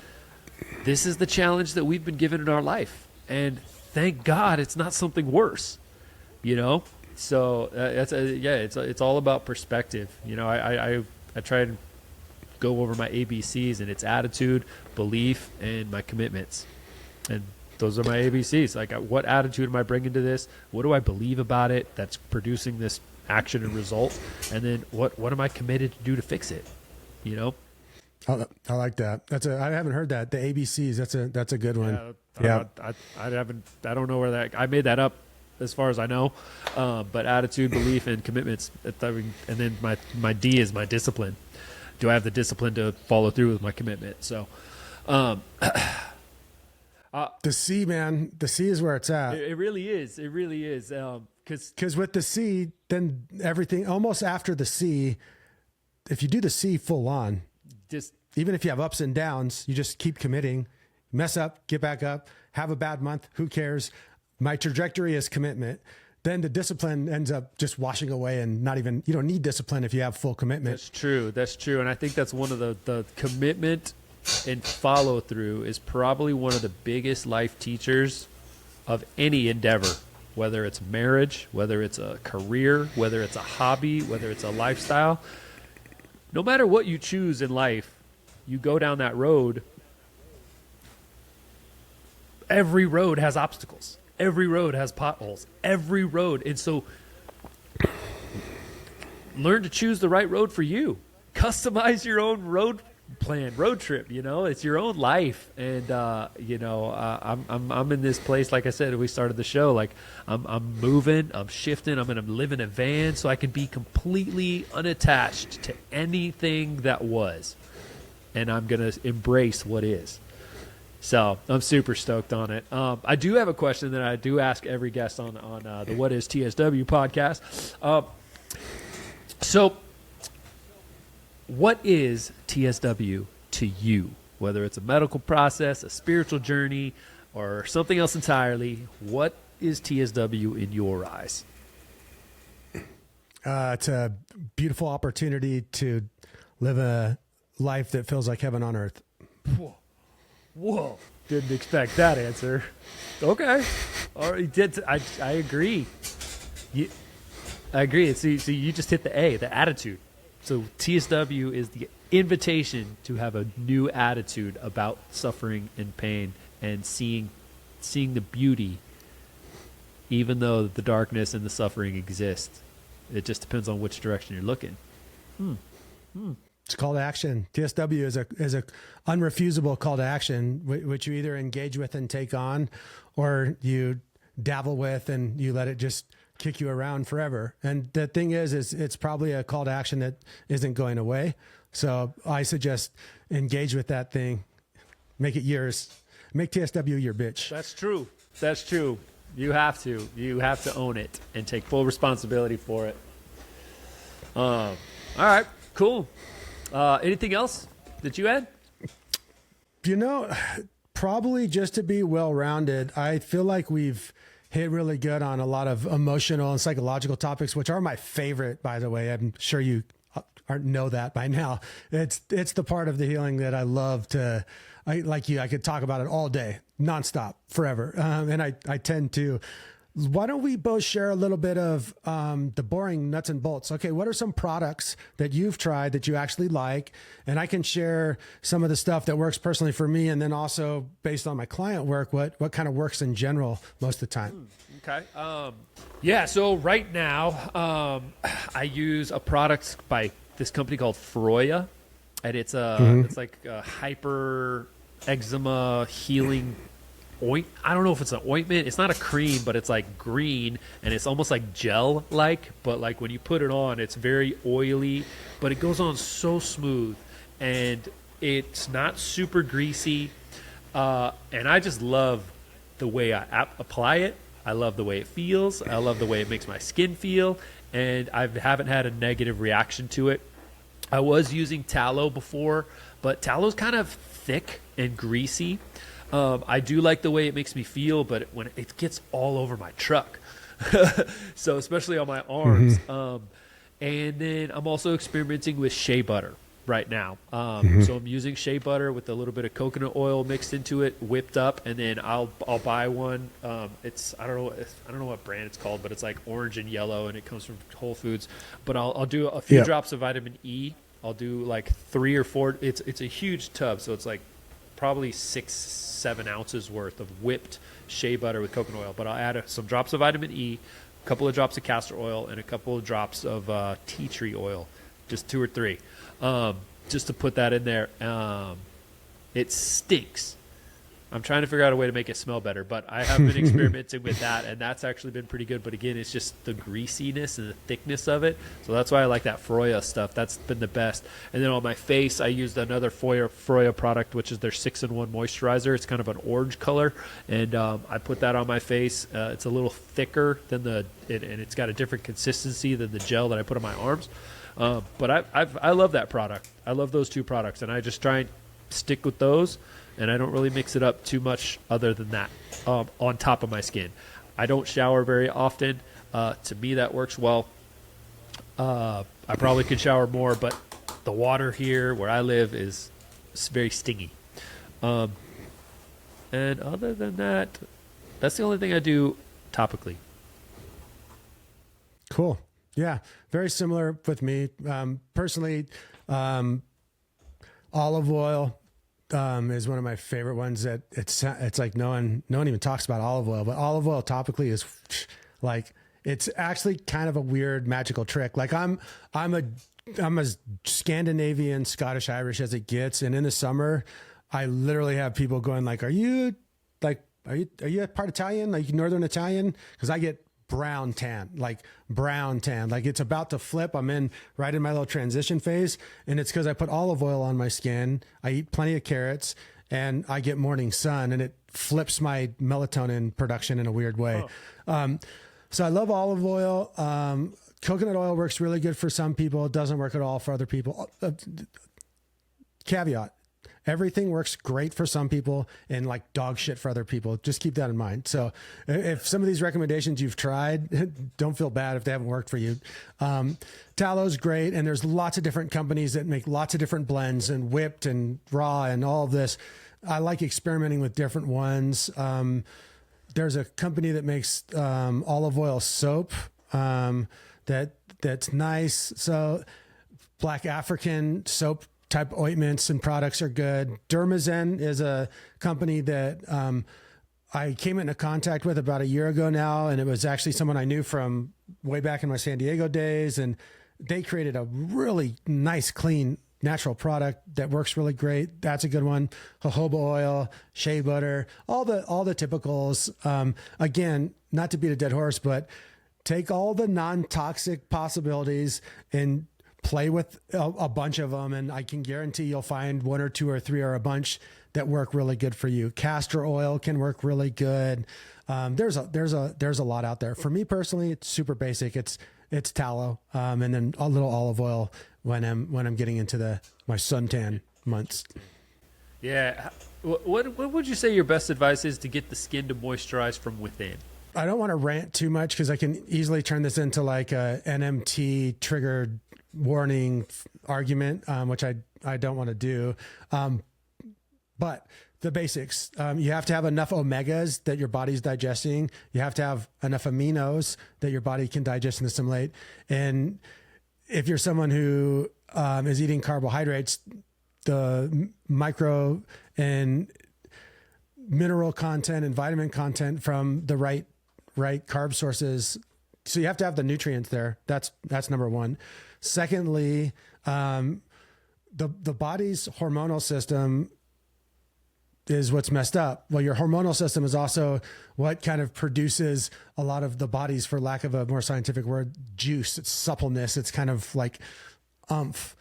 is the challenge that we've been given in our life. And thank God it's not something worse, So it's all about perspective. I try and go over my ABCs, and it's attitude, belief, and my commitments. And those are my ABCs. Like, what attitude am I bringing to this? What do I believe about it that's producing this action and result? And then what am I committed to do to fix it? You know? I like that. I haven't heard that. The ABCs. That's a good one. Yeah. I don't know where I made that up as far as I know. But attitude, belief, and commitments. And then my D is my discipline. Do I have the discipline to follow through with my commitment? So, the C, man, the C is where it's at. It really is. It really is. Because with the C, then everything almost after the C, if you do the C full on, just even if you have ups and downs, you just keep committing, mess up, get back up, have a bad month. Who cares? My trajectory is commitment. Then the discipline ends up just washing away, and you don't need discipline if you have full commitment. That's true. That's true. And I think that's one of the commitment and follow through is probably one of the biggest life teachers of any endeavor, whether it's marriage, whether it's a career, whether it's a hobby, whether it's a lifestyle. No matter what you choose in life, you go down that road. Every road has obstacles. Every road has potholes. Every road. And so learn to choose the right road for you. Customize your own road plan, road trip, it's your own life. And, I'm in this place, like I said, we started the show, like I'm moving, I'm shifting, I'm going to live in a van so I can be completely unattached to anything that was. And I'm going to embrace what is. So I'm super stoked on it. I do have a question that I do ask every guest on the What is TSW podcast. So what is TSW to you? Whether it's a medical process, a spiritual journey, or something else entirely, what is TSW in your eyes? It's a beautiful opportunity to live a life that feels like heaven on earth. Whoa. Didn't expect that answer. Okay. All right. I agree. I agree. So you just hit the A, the attitude. So TSW is the invitation to have a new attitude about suffering and pain and seeing the beauty, even though the darkness and the suffering exist. It just depends on which direction you're looking. It's a call to action. TSW is a unrefusable call to action, which you either engage with and take on, or you dabble with and you let it just kick you around forever. And the thing is it's probably a call to action that isn't going away. So I suggest engage with that thing, make it yours, make TSW your bitch. That's true. That's true. You have to own it and take full responsibility for it. All right, cool. Anything else that you add? Probably just to be well-rounded. I feel like we've hit really good on a lot of emotional and psychological topics, which are my favorite, by the way. I'm sure you know that by now. It's the part of the healing that I love to, like you, I could talk about it all day, nonstop, forever. And I tend to. Why don't we both share a little bit of the boring nuts and bolts? Okay, what are some products that you've tried that you actually like? And I can share some of the stuff that works personally for me, and then also based on my client work, what kind of works in general most of the time. Okay. So right now I use a product by this company called Froya, and it's like a hyper eczema healing I don't know if it's an ointment. It's not a cream, but it's like green and it's almost like gel-like. But like when you put it on, it's very oily, but it goes on so smooth and it's not super greasy. And I just love the way I apply it. I love the way it feels. I love the way it makes my skin feel. And I haven't had a negative reaction to it. I was using tallow before, but tallow's kind of thick and greasy. I do like the way it makes me feel, but when it gets all over my truck, so especially on my arms. And then I'm also experimenting with shea butter right now. So I'm using shea butter with a little bit of coconut oil mixed into it, whipped up, and then I'll buy one. It's I don't know what brand it's called, but it's like orange and yellow, and it comes from Whole Foods. But I'll do a few drops of vitamin E. I'll do like 3 or 4. It's a huge tub, so it's like probably 6-7 ounces worth of whipped shea butter with coconut oil. But I'll add some drops of vitamin E, a couple of drops of castor oil, and a couple of drops of tea tree oil, just 2 or 3, just to put that in there. It stinks. I'm trying to figure out a way to make it smell better, but I have been experimenting with that, and that's actually been pretty good. But again, it's just the greasiness and the thickness of it. So that's why I like that Froya stuff. That's been the best. And then on my face, I used another Froya product, which is their 6-in-1 moisturizer. It's kind of an orange color, and I put that on my face. It's a little thicker than and it's got a different consistency than the gel that I put on my arms. But I love that product. I love those 2 products, and I just try and stick with those. And I don't really mix it up too much other than that on top of my skin. I don't shower very often. To me, that works well. I probably could shower more, but the water here where I live is very stingy. And other than that, that's the only thing I do topically. Cool. Yeah, very similar with me. Personally, olive oil is one of my favorite ones. That it's like no one even talks about olive oil, but olive oil topically is like, it's actually kind of a weird magical trick. Like I'm as Scandinavian, Scottish, Irish as it gets, and in the summer, I literally have people going like, "Are you part Italian? Like Northern Italian?" Because I get brown tan. Like it's about to flip. I'm right in my little transition phase, and it's because I put olive oil on my skin. I eat plenty of carrots, and I get morning sun, and it flips my melatonin production in a weird way. So I love olive oil. Coconut oil works really good for some people. It doesn't work at all for other people. Caveat: everything works great for some people and like dog shit for other people. Just keep that in mind. So if some of these recommendations you've tried, don't feel bad if they haven't worked for you. Tallow's great. And there's lots of different companies that make lots of different blends, and whipped and raw and all of this. I like experimenting with different ones. There's a company that makes olive oil soap that's nice. So Black African soap type ointments and products are good. Dermazen is a company that I came into contact with about a year ago now, and it was actually someone I knew from way back in my San Diego days, and they created a really nice, clean, natural product that works really great. That's a good one. Jojoba oil, shea butter, all the typicals. Again, not to beat a dead horse, but take all the non-toxic possibilities and play with a bunch of them, and I can guarantee you'll find 1 or 2 or 3 or a bunch that work really good for you. Castor oil can work really good. There's a lot out there. For me personally, it's super basic. It's tallow, and then a little olive oil when I'm getting into my suntan months. Yeah. What would you say your best advice is to get the skin to moisturize from within? I don't want to rant too much because I can easily turn this into like a NMT triggered warning argument, which I don't want to do. But the basics, you have to have enough omegas that your body's digesting. You have to have enough aminos that your body can digest and assimilate. And if you're someone who is eating carbohydrates, the micro and mineral content and vitamin content from the right carb sources. So you have to have the nutrients there. That's number one. Secondly, the body's hormonal system is what's messed up. Well, your hormonal system is also what kind of produces a lot of the body's, for lack of a more scientific word, juice. It's suppleness. It's kind of like umph.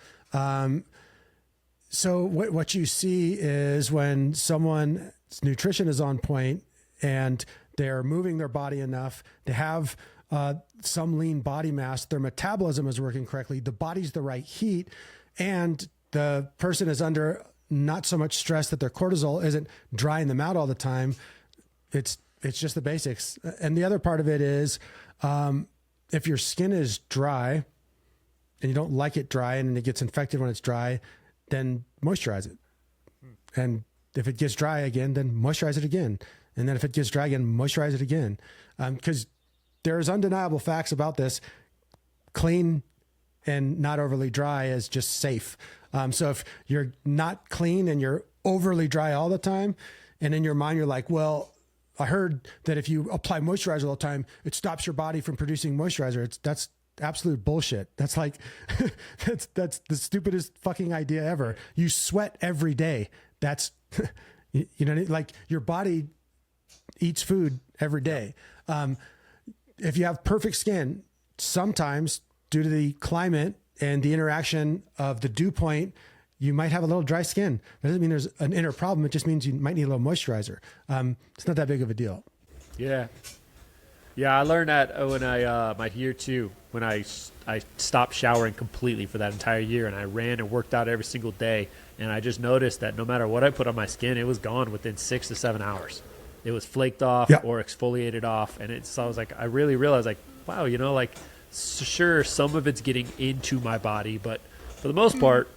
So what you see is when someone's nutrition is on point and they're moving their body enough, they have some lean body mass, their metabolism is working correctly, the body's the right heat, and the person is under not so much stress that their cortisol isn't drying them out all the time. It's just the basics. And the other part of it is, if your skin is dry and you don't like it dry and it gets infected when it's dry, then moisturize it. And if it gets dry again, then moisturize it again. And then if it gets dry again, moisturize it again. Because there's undeniable facts about this. Clean and not overly dry is just safe. So if you're not clean and you're overly dry all the time, and in your mind you're like, well, I heard that if you apply moisturizer all the time, it stops your body from producing moisturizer. That's absolute bullshit. That's like, that's the stupidest fucking idea ever. You sweat every day. That's, you know, like your body eats food every day. If you have perfect skin, sometimes due to the climate and the interaction of the dew point, you might have a little dry skin. That doesn't mean there's an inner problem. It just means you might need a little moisturizer. It's not that big of a deal. Yeah. Yeah, I learned that when my year 2, when I stopped showering completely for that entire year, and I ran and worked out every single day, and I just noticed that no matter what I put on my skin, it was gone within 6 to 7 hours. It was flaked off or exfoliated off, and so I was like, I really realized, like, wow, you know, like, sure, some of it's getting into my body, but for the most part,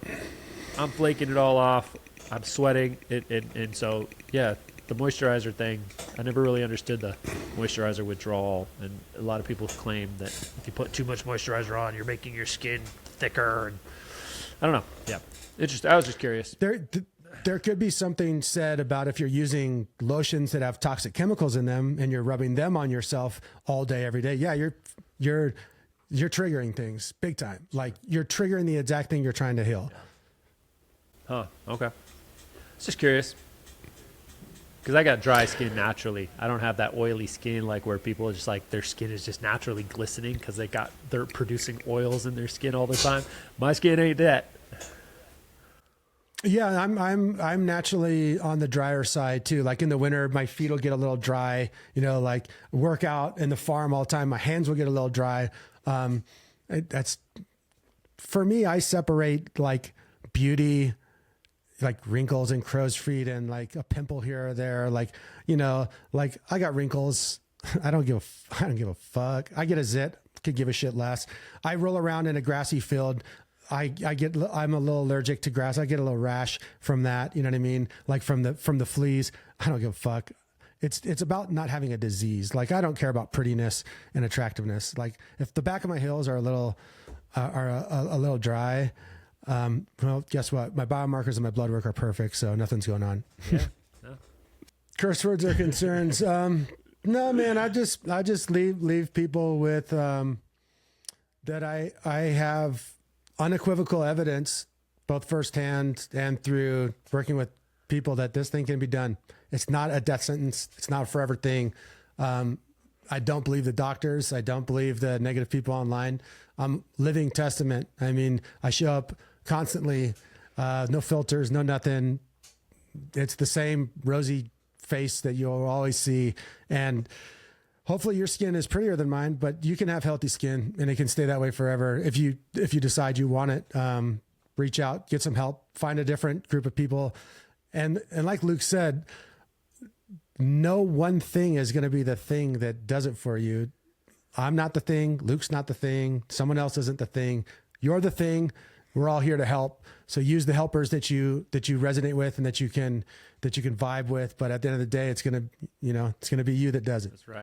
I'm flaking it all off. I'm sweating, and so, yeah, the moisturizer thing, I never really understood the moisturizer withdrawal, and a lot of people claim that if you put too much moisturizer on, you're making your skin thicker, and I don't know. Yeah, I was just curious. There could be something said about if you're using lotions that have toxic chemicals in them and you're rubbing them on yourself all day, every day. Yeah, you're triggering things big time. Like you're triggering the exact thing you're trying to heal. Huh. Okay. Just curious. Because I got dry skin naturally. I don't have that oily skin like where people are just like their skin is just naturally glistening because they're producing oils in their skin all the time. My skin ain't that. Yeah, I'm naturally on the drier side too. Like in the winter, my feet will get a little dry. You know, like work out in the farm all the time, my hands will get a little dry. That's for me. I separate like beauty, like wrinkles and crow's feet and like a pimple here or there. Like, you know, like I got wrinkles. I don't give a fuck. I get a zit, could give a shit less. I roll around in a grassy field. I'm a little allergic to grass. I get a little rash from that. You know what I mean? Like from the fleas. I don't give a fuck. It's about not having a disease. Like I don't care about prettiness and attractiveness. Like if the back of my heels are a little dry, well, guess what? My biomarkers and my blood work are perfect, so nothing's going on. Yeah. No. Curse words or concerns? No, man. I just leave people with that. I have unequivocal evidence, both firsthand and through working with people, that this thing can be done. It's not a death sentence. It's not a forever thing. I don't believe the doctors. I don't believe the negative people online. I'm living testament. I mean, I show up constantly, no filters, no nothing. It's the same rosy face that you'll always see. And hopefully your skin is prettier than mine, but you can have healthy skin and it can stay that way forever. If you decide you want it, reach out, get some help, find a different group of people. And like Luke said, no one thing is going to be the thing that does it for you. I'm not the thing. Luke's not the thing. Someone else isn't the thing. You're the thing. We're all here to help. So use the helpers that you resonate with and that you can vibe with. But at the end of the day, it's going to be you that does it. That's right.